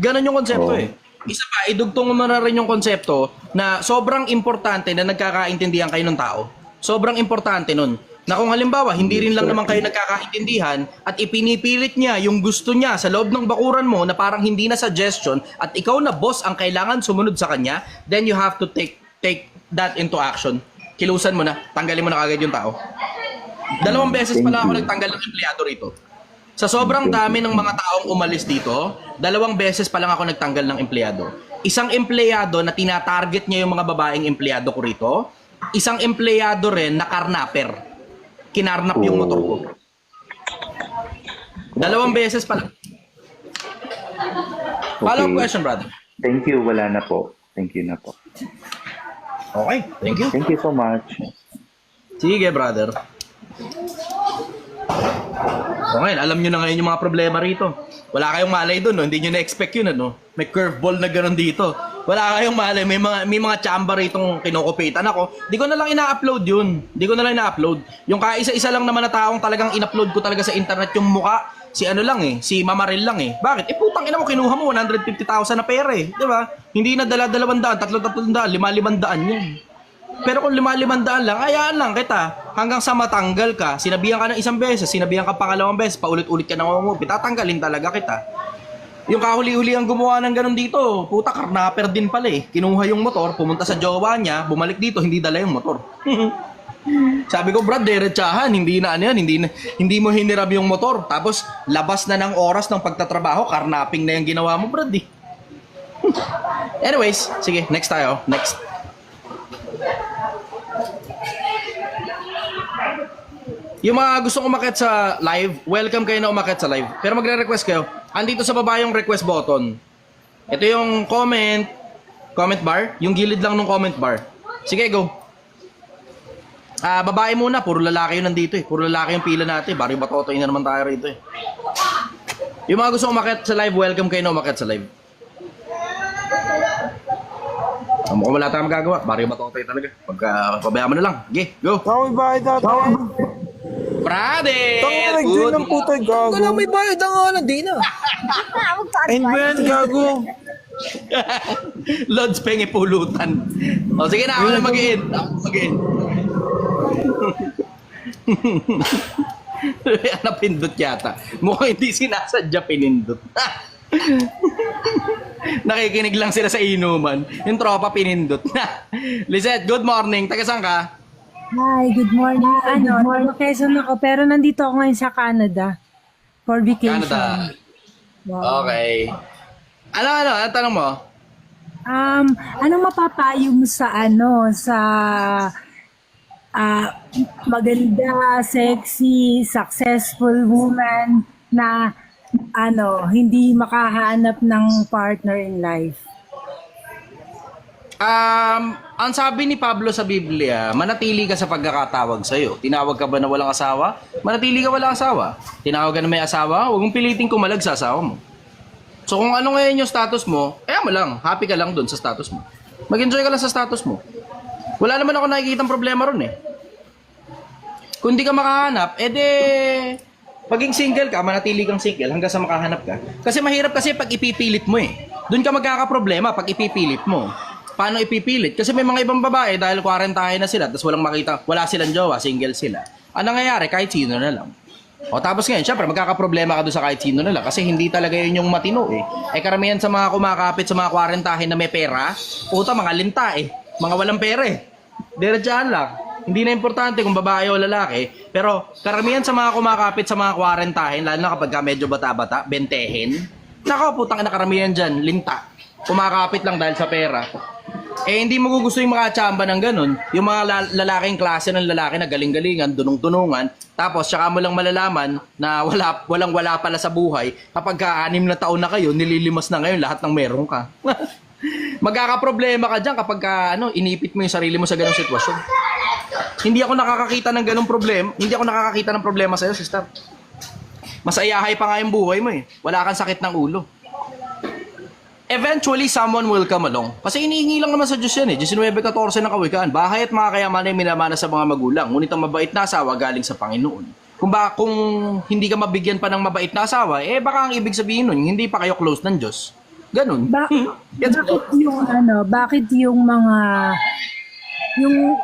Ganon yung konsepto eh. Isa pa, idugtong mo na rin yung konsepto na sobrang importante na nagkakaintindihan kayo ng tao. Sobrang importante nun. Na kung halimbawa, hindi rin lang naman kayo nagkakaintindihan at ipinipilit niya yung gusto niya sa loob ng bakuran mo na parang hindi na suggestion at ikaw na boss ang kailangan sumunod sa kanya, then you have to take that into action. Kilusan mo na, tanggalin mo na kagad yung tao. 2 beses pala ako nagtanggal ng empleyado rito. Sa sobrang dami ng mga taong umalis dito, 2 beses pa lang ako nagtanggal ng empleyado. Isang empleyado na tinatarget niya yung mga babaeng empleyado ko rito, isang empleyado rin na karnaper. Kinarnap yung motor ko. 2 beses pa lang. Follow-up question, brother. Thank you, wala na po. Thank you na po. Okay, thank you. Thank you so much. Sige, brother. Okay, alam nyo na ngayon yung mga problema rito. Wala kayong malay doon, no? Hindi nyo na-expect yun, ano? May curveball na gano'n dito. Wala kayong malay, may mga chamba rito kinukupitan ako. Di ko na lang ina-upload yun. Yung kaisa-isa lang naman na taong talagang in-upload ko talaga sa internet yung muka, si ano lang eh, si Mamaril lang eh. Bakit? Putang ina mo, kinuha mo 150,000 na pera eh. Di ba? Hindi na dala 200, 300, 500 yan. Pero kung 500 lang, ayaan lang kita. Hanggang sa matanggal ka, sinabihan ka ng 1 beses, sinabihan ka pangalawang beses, paulit-ulit ka na ngumupit, tatanggalin talaga kita. Yung kahuli-huli ang gumawa ng ganun dito, puta, karnaper din pala eh. Kinuha yung motor, pumunta sa jowa niya, bumalik dito, hindi dala yung motor. Sabi ko, Brad, diretsahan, hindi mo hinirab yung motor. Tapos, labas na ng oras ng pagtatrabaho, karnaping na yung ginawa mo, Brad eh. Anyways, sige, next tayo. Next. Yung mga gustong umakyat sa live, welcome kayo na umakyat sa live. Pero magre-request kayo, andito sa baba yung request button. Ito yung comment bar, yung gilid lang ng comment bar. Sige, go. Babae muna, puro lalaki yun nandito eh. Puro lalaki yung pila natin. Barrio Batotoy na naman tayo rito eh. Yung mga gusto umakyat sa live, welcome kayo na umakyat sa live. Mukhang wala tayong magagawa. Barrio Batotoy talaga. Pagka pabayaan mo na lang. Okay, go. Tawag bayad natin. Brade! Nag-join ng puto, gago. Wala may bayad ang ano, di na. Ayun ba yan, gago? Lods pengi pulutan. O sige na, ako na mag-in. Napindot yata. Mukhang hindi sinasadya pinindot. Nakikinig lang sila sa inuman. Yung tropa pinindot. Lizette, good morning. Taga saan ka? Hi, good morning. Taga Quezon ako, pero nandito ako ngayon sa Canada for vacation. Canada. Wow. Okay. Ano tanong mo? Anong mapapayo mo sa maganda, sexy, successful woman na hindi makahanap ng partner in life? Ang sabi ni Pablo sa Biblia, manatili ka sa pagkakatawag sa'yo. Tinawag ka ba na walang asawa? Manatili ka walang asawa. Tinawag ka na may asawa? Huwag mong piliting kumalag sa asawa mo. So kung ano ngayon yung status mo, mo lang, happy ka lang dun sa status mo. Mag-enjoy ka lang sa status mo. Wala naman ako nakikitang problema ron eh. Kung di ka makahanap, paging single ka, manatili kang single hanggang sa makahanap ka. Kasi mahirap kasi pag ipipilit mo eh. Doon ka magkakaproblema pag ipipilit mo. Paano ipipilit? Kasi may mga ibang babae dahil 40 na sila tapos wala silang jowa, single sila. Ang nangyayari, kahit sino na lang. O tapos ngayon, syempre magkakaproblema ka doon sa kahit sino na lang kasi hindi talaga yun yung matino eh. Karamihan sa mga kumakapit sa mga 40 na may pera, mga linta eh. Mga walang pera eh. Diretsahan lang. Hindi na importante kung babae o lalaki, pero karamihan sa mga kumakapit sa mga 40, lalo na kapag medyo bata-bata, 20, putang na karamihan dyan, linta. Kumakapit lang dahil sa pera. Hindi mo gusto yung mga tsamba ng ganun. Yung mga lalaking klase ng lalaki na galing-galingan, dunong-tunungan, tapos tsaka mo lang malalaman na walang-wala pala sa buhay kapag 6 na taon na kayo, nililimas na ngayon lahat ng meron ka. Magkakaproblema ka dyan kapag inipit mo yung sarili mo sa ganung sitwasyon. Hindi ako nakakakita ng ganung problema. Hindi ako nakakakita ng problema sa'yo, sister. Masayahay pa nga yung buhay mo eh. Wala kang sakit ng ulo. Eventually, someone will come along. Kasi inihingi lang naman sa Diyos yan eh. 19:14 ng kawikaan. Bahay at mga kayaman ay minamana sa mga magulang. Ngunit ang mabait na asawa galing sa Panginoon. Kung hindi ka mabigyan pa ng mabait na asawa, baka ang ibig sabihin nun, hindi pa kayo close ng Diyos. Ganun. Bakit yung mga yung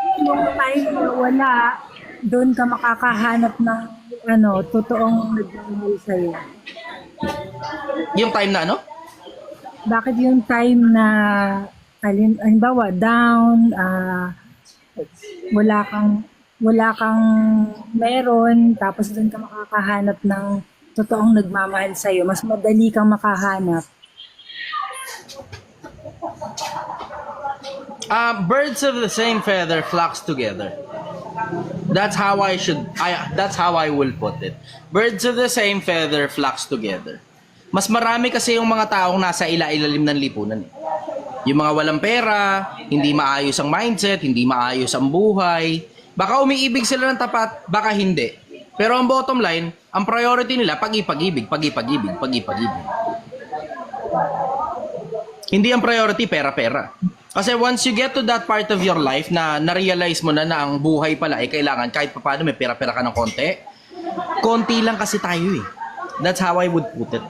time na wala, doon ka makakahanap ng totoong nagmamahal sa'yo? Yung time na Bakit yung time na halimbawa down, wala kang meron, tapos doon ka makakahanap ng totoong nagmamahal sa'yo, mas madali kang makahanap? Birds of the same feather flocks together. That's how I will put it. Birds of the same feather flocks together. Mas marami kasi yung mga taong nasa ilalim ng lipunan. Yung mga walang pera, hindi maayos ang mindset, hindi maayos ang buhay. Baka umiibig sila ng tapat, baka hindi. Pero ang bottom line, ang priority nila, pag-ipag-ibig. Hindi ang priority, pera-pera. Kasi once you get to that part of your life na na-realize mo na ang buhay pala ay kailangan kahit paano may pera-pera ka ng konti lang kasi tayo eh. That's how I would put it.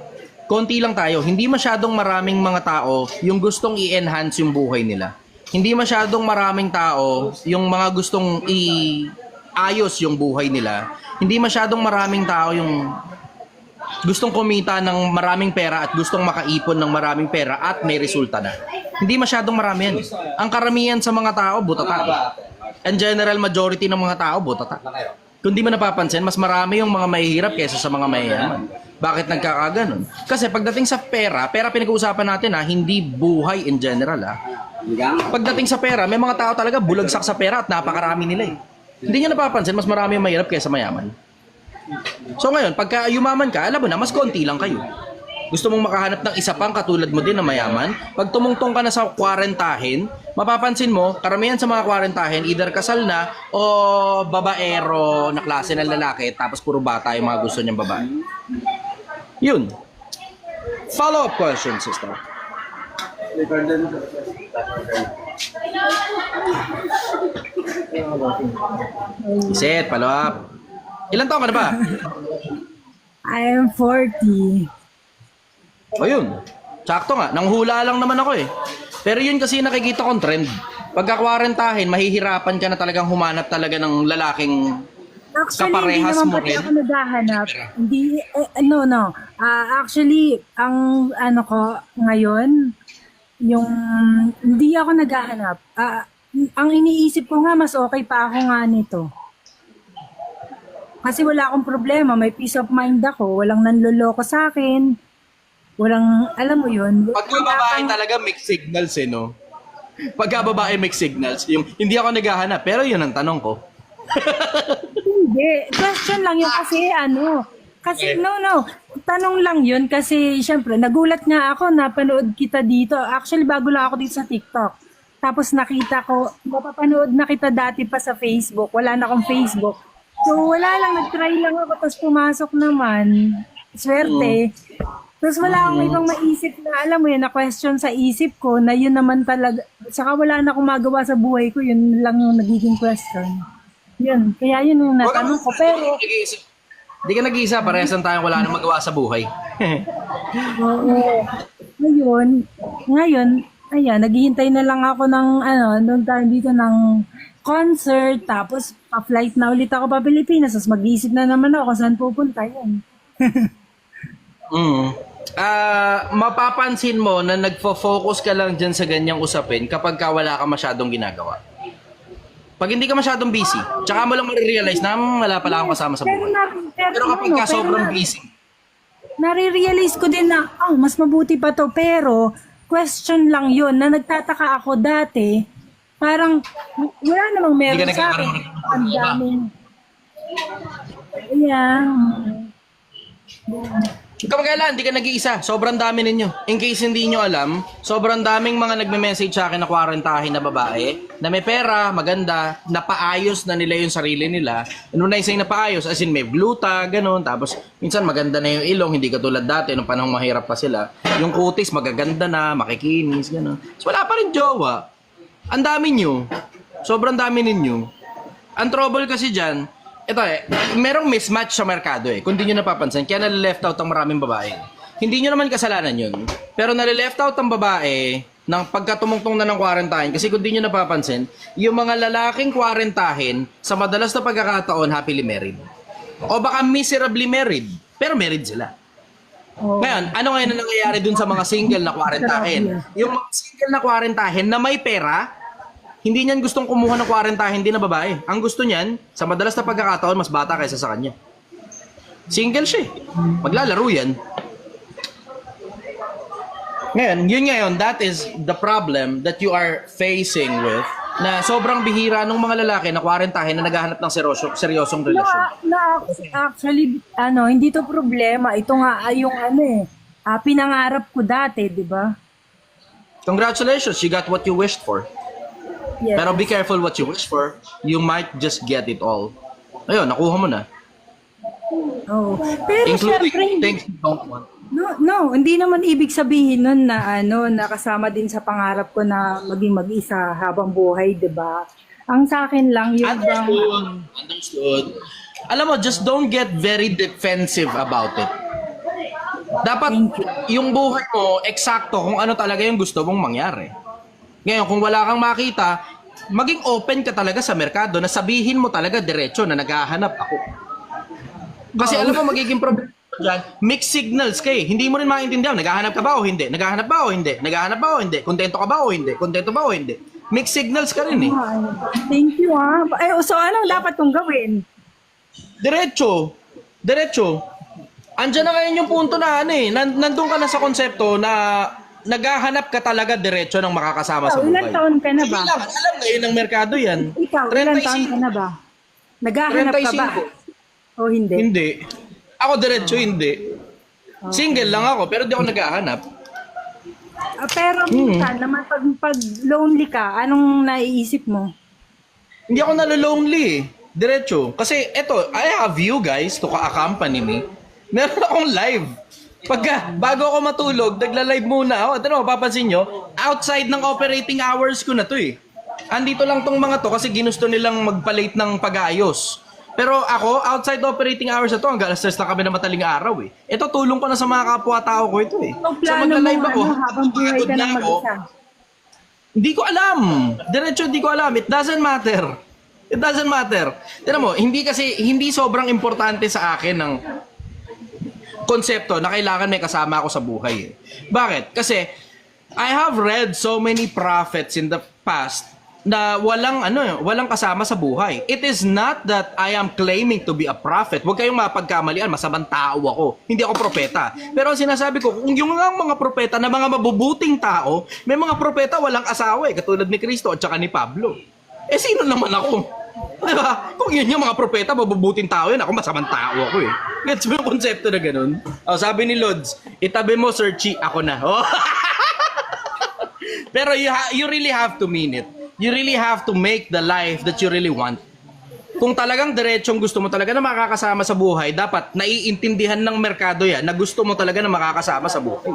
Konti lang tayo. Hindi masyadong maraming mga tao yung gustong i-enhance yung buhay nila. Hindi masyadong maraming tao yung mga gustong i-ayos yung buhay nila. Hindi masyadong maraming tao yung gustong kumita ng maraming pera at gustong makaipon ng maraming pera at may resulta na. Hindi masyadong marami yan. Ang karamihan sa mga tao, butata. And general majority ng mga tao, butata. Kung di mo napapansin, mas marami yung mga mahihirap kaysa sa mga mayayaman. Bakit nagkakaganon? Kasi pagdating sa pera pinag-uusapan natin hindi buhay in general Pagdating sa pera, may mga tao talaga bulagsak sa pera at napakarami nila eh. Hindi nyo napapansin, mas marami yung mahirap kaysa mayaman. So ngayon, pagka yumaman ka, alam mo na, mas konti lang kayo. Gusto mong makahanap ng isa pang katulad mo din na mayaman? Pag tumungtong ka na sa 40, mapapansin mo, karamihan sa mga kwarentahin, either kasal na o babaero na klase ng lalaki, tapos puro bata yung mga gusto niyang babae. Yun. Follow-up question, sister. Isit, follow-up. Ilan taon ka na ba? I am 40. O yun. Sakto nga. Nanghula lang naman ako eh. Pero yun kasi nakikita kong trend. Pagka kwarentahin, mahihirapan ka na talagang humanap talaga ng lalaking Actually, kaparehas hindi naman mo pati rin. ako naghahanap. Hindi, no. Actually, ang ano ko ngayon, yung hindi ako naghahanap. Ang iniisip ko nga, mas okay pa ako nga nito. Kasi wala akong problema, may peace of mind ako, walang nanloloko sa akin, walang, alam mo yun. Pagka babae talaga mixed signals eh, no? Pagka babae mixed signals, yung hindi ako naghahanap, pero yun ang tanong ko. Hindi, question lang yun kasi kasi no, tanong lang yun kasi syempre nagulat nga ako na panood kita dito. Actually bago lang ako dito sa TikTok. Tapos nakita ko, mapapanood na kita dati pa sa Facebook. Wala na akong Facebook. So wala lang, nag-try lang ako tapos pumasok naman. Swerte. Tapos wala akong ibang maisip na alam mo yun, na question sa isip ko na yun naman talaga. Saka wala na akong magawa sa buhay ko, yun lang yung nagiging question. Yun, kaya yun yung natanong ko. Pero, Hindi ka nag-iisa, parehas lang tayong wala nang magawa sa buhay. oo. Ngayon, ayan, naghihintay na lang ako ng, doon tayo dito ng concert, tapos pa-flight na ulit ako pa Pilipinas, tapos mag-iisip na naman ako saan pupunta yun. Mapapansin mo na nagfo-focus ka lang dyan sa ganyang usapin kapag ka wala ka masyadong ginagawa. Pag hindi ka masyadong busy, tsaka mo lang marirealize na wala pala akong kasama sa buhay. Pero kapag ka sobrang busy, nare-realize ko din na, mas mabuti pa to, pero question lang yun, na nagtataka ako dati, parang wala namang meron Hindi ka sa akin. nagkakaroon ng Ang daming, yeah. kapag kailan, hindi ka nag-iisa. Sobrang dami ninyo. In case hindi nyo alam, sobrang daming mga nagme-message sa akin na kwarentahin na babae, na may pera, maganda, napaayos na nila yung sarili nila. Ano na yung napaayos? As in, may gluta, ganun. Tapos, minsan maganda na yung ilong, hindi katulad dati, nung panahong mahirap pa sila. Yung kutis, magaganda na, makikinis, ganun. So, wala pa rin jowa. Ang dami nyo. Sobrang dami ninyo. Ang trouble kasi dyan, ito merong mismatch sa merkado kung di nyo napapansin, kaya nalileft out ang maraming babae. Hindi nyo naman kasalanan yun. Pero nalileft out ang babae ng pagkatumungtong na ng quarantine, kasi kung di nyo napapansin, yung mga lalaking quarantahin, sa madalas na pagkakataon, happily married. O baka miserably married, pero married sila. Ngayon, ano ngayon ang nangyayari dun sa mga single na quarantahin? Yung mga single na quarantahin na may pera, hindi niyan gustong kumuha ng kwarentahin din na babae. Ang gusto niyan, sa madalas na pagkakataon, mas bata kaysa sa kanya. Single siya. Maglalaro yan. Ngayon, that is the problem that you are facing with, na sobrang bihira ng mga lalaki na kwarentahin na naghahanap ng seryosong relasyon. Actually, hindi to problema. Ito nga yung pinangarap ko dati, di ba? Congratulations, you got what you wished for. Yes. Pero be careful what you wish for. You might just get it all. Ayun, nakuha mo na. Oh. Pero Including syempre, things you don't want. No, hindi naman ibig sabihin nun na nakasama din sa pangarap ko na maging mag-isa habang buhay, 'di ba? Ang sa akin lang yung Understood. Alam mo, just don't get very defensive about it. Dapat yung buhay mo eksakto kung ano talaga yung gusto mong mangyari. Ngayon, kung wala kang makita, maging open ka talaga sa merkado na sabihin mo talaga diretso na naghahanap ako. Kasi alam mo, magiging problema dyan, mixed signals kayo. Hindi mo rin maintindihan, naghahanap ka ba o hindi? Naghahanap ba o hindi? Naghahanap ba o hindi? Kontento ka ba o hindi? Kontento ba o hindi? Mixed signals ka rin Thank you so anong dapat kong gawin? Diretso. Andiyan na ngayon yung punto na nandun ka na sa konsepto na naghahanap ka talaga diretso ng makakasama sa buhay. Ilang taon ka na ba? Alam ngayon ng merkado yan. Ikaw, ilang taon ka na ba? Naghahanap ka ba? O hindi? Hindi. Ako diretso hindi. Single lang ako pero di ako naghahanap. Pero minsan naman pag lonely ka, anong naiisip mo? Hindi ako nalolonely eh. Diretso. Kasi eto, I have you guys to accompany me. Meron akong live. Bago ako matulog, nagla-live muna ako. At ano, papansin nyo, outside ng operating hours ko na to eh. Andito lang tong mga to kasi ginusto nilang magpa-late ng pag-aayos. Pero ako, outside operating hours na to, hanggang alas 3 na kami na mataling araw eh. Ito, tulong ko na sa mga kapwa-tao ko ito eh. Ang So plano mo, magla-live ako, habang buhay pagod ka na ng ako. mag-isa? Hindi ko alam. Diretso, hindi ko alam. It doesn't matter. It doesn't matter. Tignan mo, hindi sobrang importante sa akin ng konsepto na kailangan may kasama ako sa buhay. Eh. Bakit? Kasi I have read so many prophets in the past na walang kasama sa buhay. It is not that I am claiming to be a prophet. Huwag kayong mapagkamalian, masamang tao ako. Hindi ako propeta. Pero ang sinasabi ko, kung yung mga propeta na mga mabubuting tao, may mga propeta walang asawa eh, katulad ni Cristo at saka ni Pablo. Eh sino naman ako? Diba? Kung yun yung mga propeta, mabubuting tao yun, ako masamang tao ako eh. Gets mo yung konsepto na ganun? Oh, sabi ni Lods, itabi mo, Sir Chi, ako na. Oh. Pero you really have to mean it. You really have to make the life that you really want. Kung talagang diretsong gusto mo talaga na makakasama sa buhay, dapat naiintindihan ng merkado yan na gusto mo talaga na makakasama sa buhay.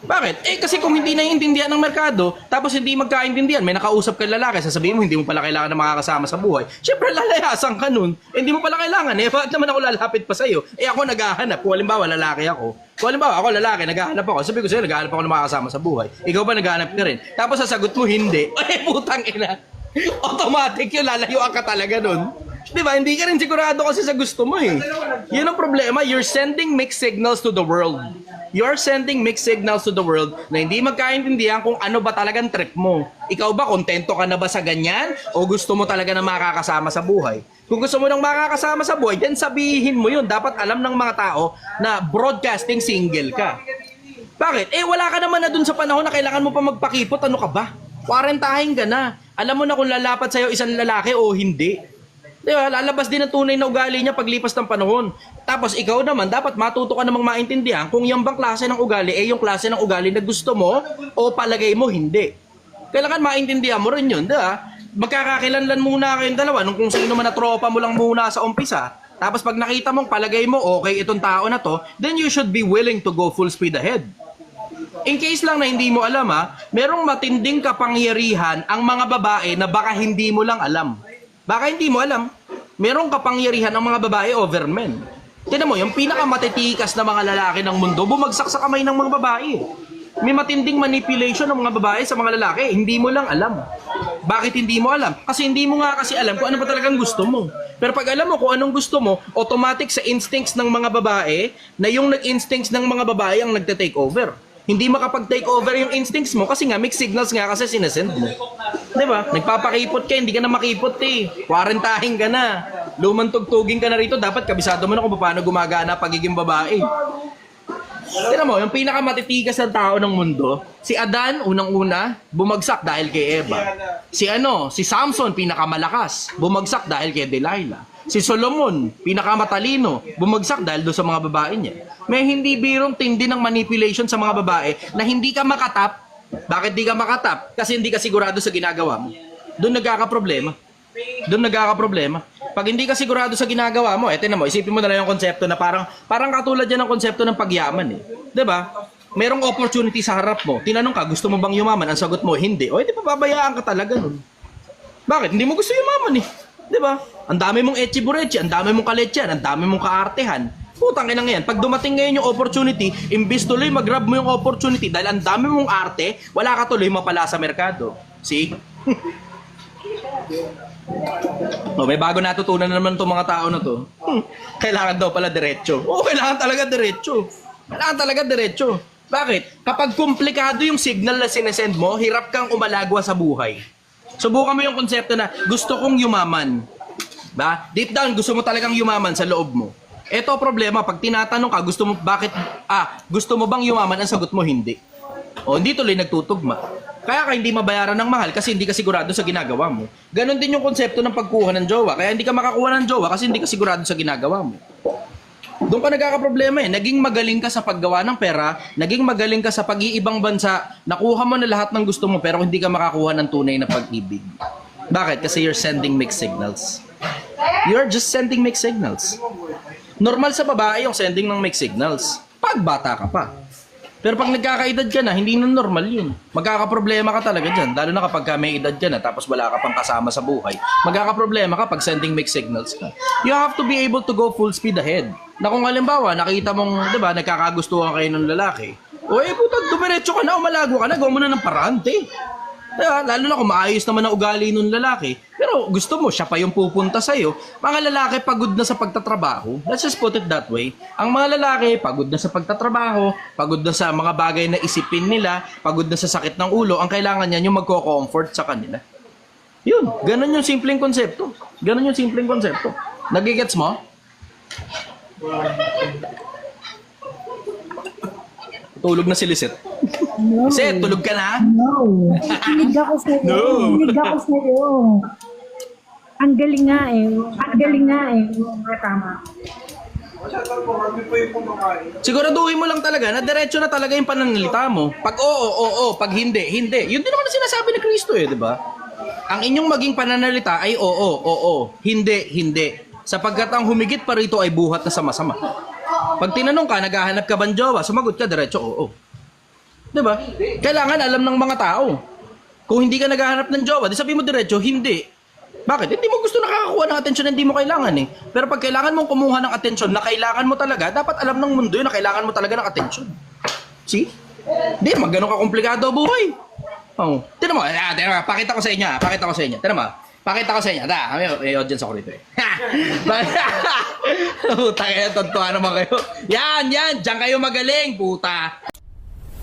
Bakit? Eh kasi kung hindi naiintindihan ng merkado, tapos hindi magkaintindihan, may nakausap ka lalaki, sasabihin mo hindi mo pala kailangan na makakasama sa buhay. Siyempre lalayasan ka nun. Eh, hindi mo pala kailangan. Eh, bakit naman ako lalapit pa sa'yo? Eh ako naghahanap. Kung halimbawa lalaki ako. Kung halimbawa ako lalaki, naghahanap ako. Sabi ko sa'yo, naghahanap ako na makakasama sa buhay. Ikaw ba naghahanap ka rin? Tapos sasagot mo hindi. Eh putang ina. Automatic yun, lalayuan ka talaga nun. Di ba? Hindi ka rin sigurado kasi sa gusto mo eh. Yun ang problema. You're sending mixed signals to the world. You're sending mixed signals to the world na hindi magkaintindihan kung ano ba talagang trip mo. Ikaw ba, kontento ka na ba sa ganyan? O gusto mo talaga na makakasama sa buhay? Kung gusto mo nang makakasama sa buhay, then sabihin mo yun. Dapat alam ng mga tao na broadcasting single ka. Bakit? Eh, wala ka naman na dun sa panahon na kailangan mo pa magpakipot. Ano ka ba? 40 ka na. Alam mo na kung lalapat sa'yo isang lalaki o hindi. Diba? Lalabas din ang tunay na ugali niya paglipas ng panahon. Tapos ikaw naman, dapat matuto ka namang maintindihan kung yung bang klase ng ugali yung klase ng ugali na gusto mo o palagay mo hindi. Kailangan maintindihan mo rin yun, diba? Magkakakilanlan muna kayong dalawa nung kung sino man na tropa mo lang muna sa umpisa. Tapos pag nakita mong palagay mo okay itong tao na to, then you should be willing to go full speed ahead. In case lang na hindi mo alam merong matinding kapangyarihan ang mga babae na baka hindi mo lang alam. Baka hindi mo alam, merong kapangyarihan ng mga babae over men. Tignan mo, yung pinakamatitikas na mga lalaki ng mundo, bumagsak sa kamay ng mga babae. May matinding manipulation ng mga babae sa mga lalaki, hindi mo lang alam. Bakit hindi mo alam? Kasi hindi mo nga kasi alam kung ano pa talagang gusto mo. Pero pag alam mo kung anong gusto mo, automatic sa instincts ng mga babae, na yung nag-instincts ng mga babae ang nagte-take over. Hindi makapag-take over yung instincts mo kasi nga mixed signals nga kasi sinesend mo. Diba? Nagpapakipot ka, hindi ka na makipot eh. 40 ka na. Lumantugtugin ka na rito, dapat kabisado mo na kung paano gumagana pagiging babae. Tignan mo, yung pinakamatitigas ng tao ng mundo, si Adan, unang-una, bumagsak dahil kay Eva. Si Samson, pinakamalakas, bumagsak dahil kay Delilah. Si Solomon, pinakamatalino, bumagsak dahil doon sa mga babae niya. May hindi birong tindi ng manipulation sa mga babae na hindi ka makatap. Bakit di ka makatap? Kasi hindi ka sigurado sa ginagawa mo. Doon nagkakaproblema. Pag hindi ka sigurado sa ginagawa mo, tingnan mo, isipin mo na lang yung konsepto na parang katulad yan ng konsepto ng pagyaman eh. 'Di ba? Merong opportunity sa harap mo. Tinanong ka, gusto mo bang yumaman? Ang sagot mo, hindi. O, hindi pababayaan ka talaga nun. Bakit? Hindi mo gusto yumaman eh. 'Di ba? Ang dami mong etchi-burechi, ang dami mong kaletyan, ang dami mong kaartehan. Putang ina ngayon. Pag dumating ngayon yung opportunity, imbis tuloy mag-grab mo yung opportunity dahil ang dami mong arte, wala ka tuloy mapala sa merkado. See? May bago natutunan na naman itong mga tao na to. Kailangan daw pala diretso. Kailangan talaga diretso. Bakit? Kapag komplikado yung signal na sinesend mo, hirap kang umalagwa sa buhay. Subukan mo yung konsepto na gusto kong yumaman. Ba? Deep down, gusto mo talagang yumaman sa loob mo. Ito problema, pag tinatanong ka, gusto mo bang yumaman? Ang sagot mo, hindi. O, hindi tuloy nagtutugma. Kaya ka hindi mabayaran ng mahal kasi hindi ka sigurado sa ginagawa mo. Ganon din yung konsepto ng pagkuha ng jowa. Kaya hindi ka makakuha ng jowa kasi hindi ka sigurado sa ginagawa mo. Doon ka nagkakaproblema eh. Naging magaling ka sa paggawa ng pera, naging magaling ka sa pag-iibang bansa, nakuha mo na lahat ng gusto mo pero hindi ka makakuha ng tunay na pag-ibig. Bakit? Kasi you're sending mixed signals. You're just sending mixed signals. Normal sa babae yung sending ng mixed signals. Pag bata ka pa. Pero pag nagkakaedad ka na, hindi na normal yun. Magkakaproblema ka talaga dyan. Lalo na kapag may edad ka na tapos wala ka pang kasama sa buhay. Magkakaproblema ka pag sending mixed signals ka. You have to be able to go full speed ahead. Na kung halimbawa, nakita mong, di ba, nagkakagustuhan kayo ng lalaki. O puta, dumiretso ka na, umalago ka na, gawa mo na ng parante. Diba? Lalo na kung maayos naman ang ugali ng lalaki. Pero gusto mo, siya pa yung pupunta sa'yo. Mga lalaki pagod na sa pagtatrabaho. Let's just put it that way. Ang mga lalaki pagod na sa pagtatrabaho, pagod na sa mga bagay na isipin nila, pagod na sa sakit ng ulo. Ang kailangan niyan yung magko-comfort sa kanila. Yun, ganun yung simpleng konsepto. Ganun yung simpleng konsepto. Nagigets mo? Tulog na si Lisette. No. Lisette, tulog ka na? No. Kinig ako sa'yo. No. Kinig ako sa'yo. Ang galing nga eh. Ang galing nga eh. Tama. Siguraduhin mo lang talaga na diretso na talaga yung pananalita mo. Pag oo, pag hindi, hindi. Yun din naman ang sinasabi ni Kristo eh, di ba? Ang inyong maging pananalita ay oo, hindi. Sapagkat ang humigit pa rito ay buhat na sama-sama. Pag tinanong ka, naghahanap ka bang jowa? Sumagot ka diretso, oo. Diba? Kailangan alam ng mga tao. Kung hindi ka naghahanap ng jowa, di sabihin mo diretso, hindi. Bakit? Hindi mo gusto nakakakuha ng atensyon na hindi mo kailangan eh. Pero pag kailangan mong kumuha ng atensyon na kailangan mo talaga, dapat alam ng mundo yun na kailangan mo talaga ng atensyon. See? Hindi, magano ka komplikado buhay. Oh. Tinan mo, pakita ko sa inyo. Tinan mo. Pakita ko sa inyo. May audience ako rito eh. Puta kayo, tontuwa naman kayo. Yan, diyan kayo magaling, puta.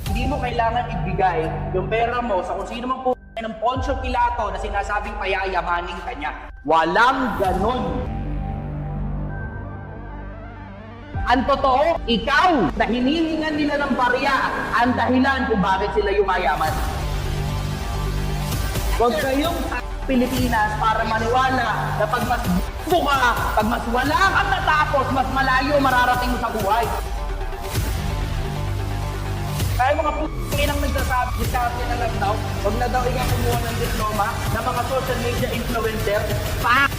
Hindi mo kailangan ibigay yung pera mo sa kung sino mang puta ng Poncio Pilato na sinasabing payayamanin ka niya. Walang ganon. Ang totoo, ikaw na hinihingan nila ng barya ang dahilan kung bakit sila yumayaman. Huwag kayong Pilipinas para maniwala na pag mas buka, pag mas wala kang natapos, mas malayo mararating mo sa buhay. Kaya mga p***inang nagsasabi na lang daw, huwag na daw ikaw kumuha ng diploma ng mga social media influencer. Pa!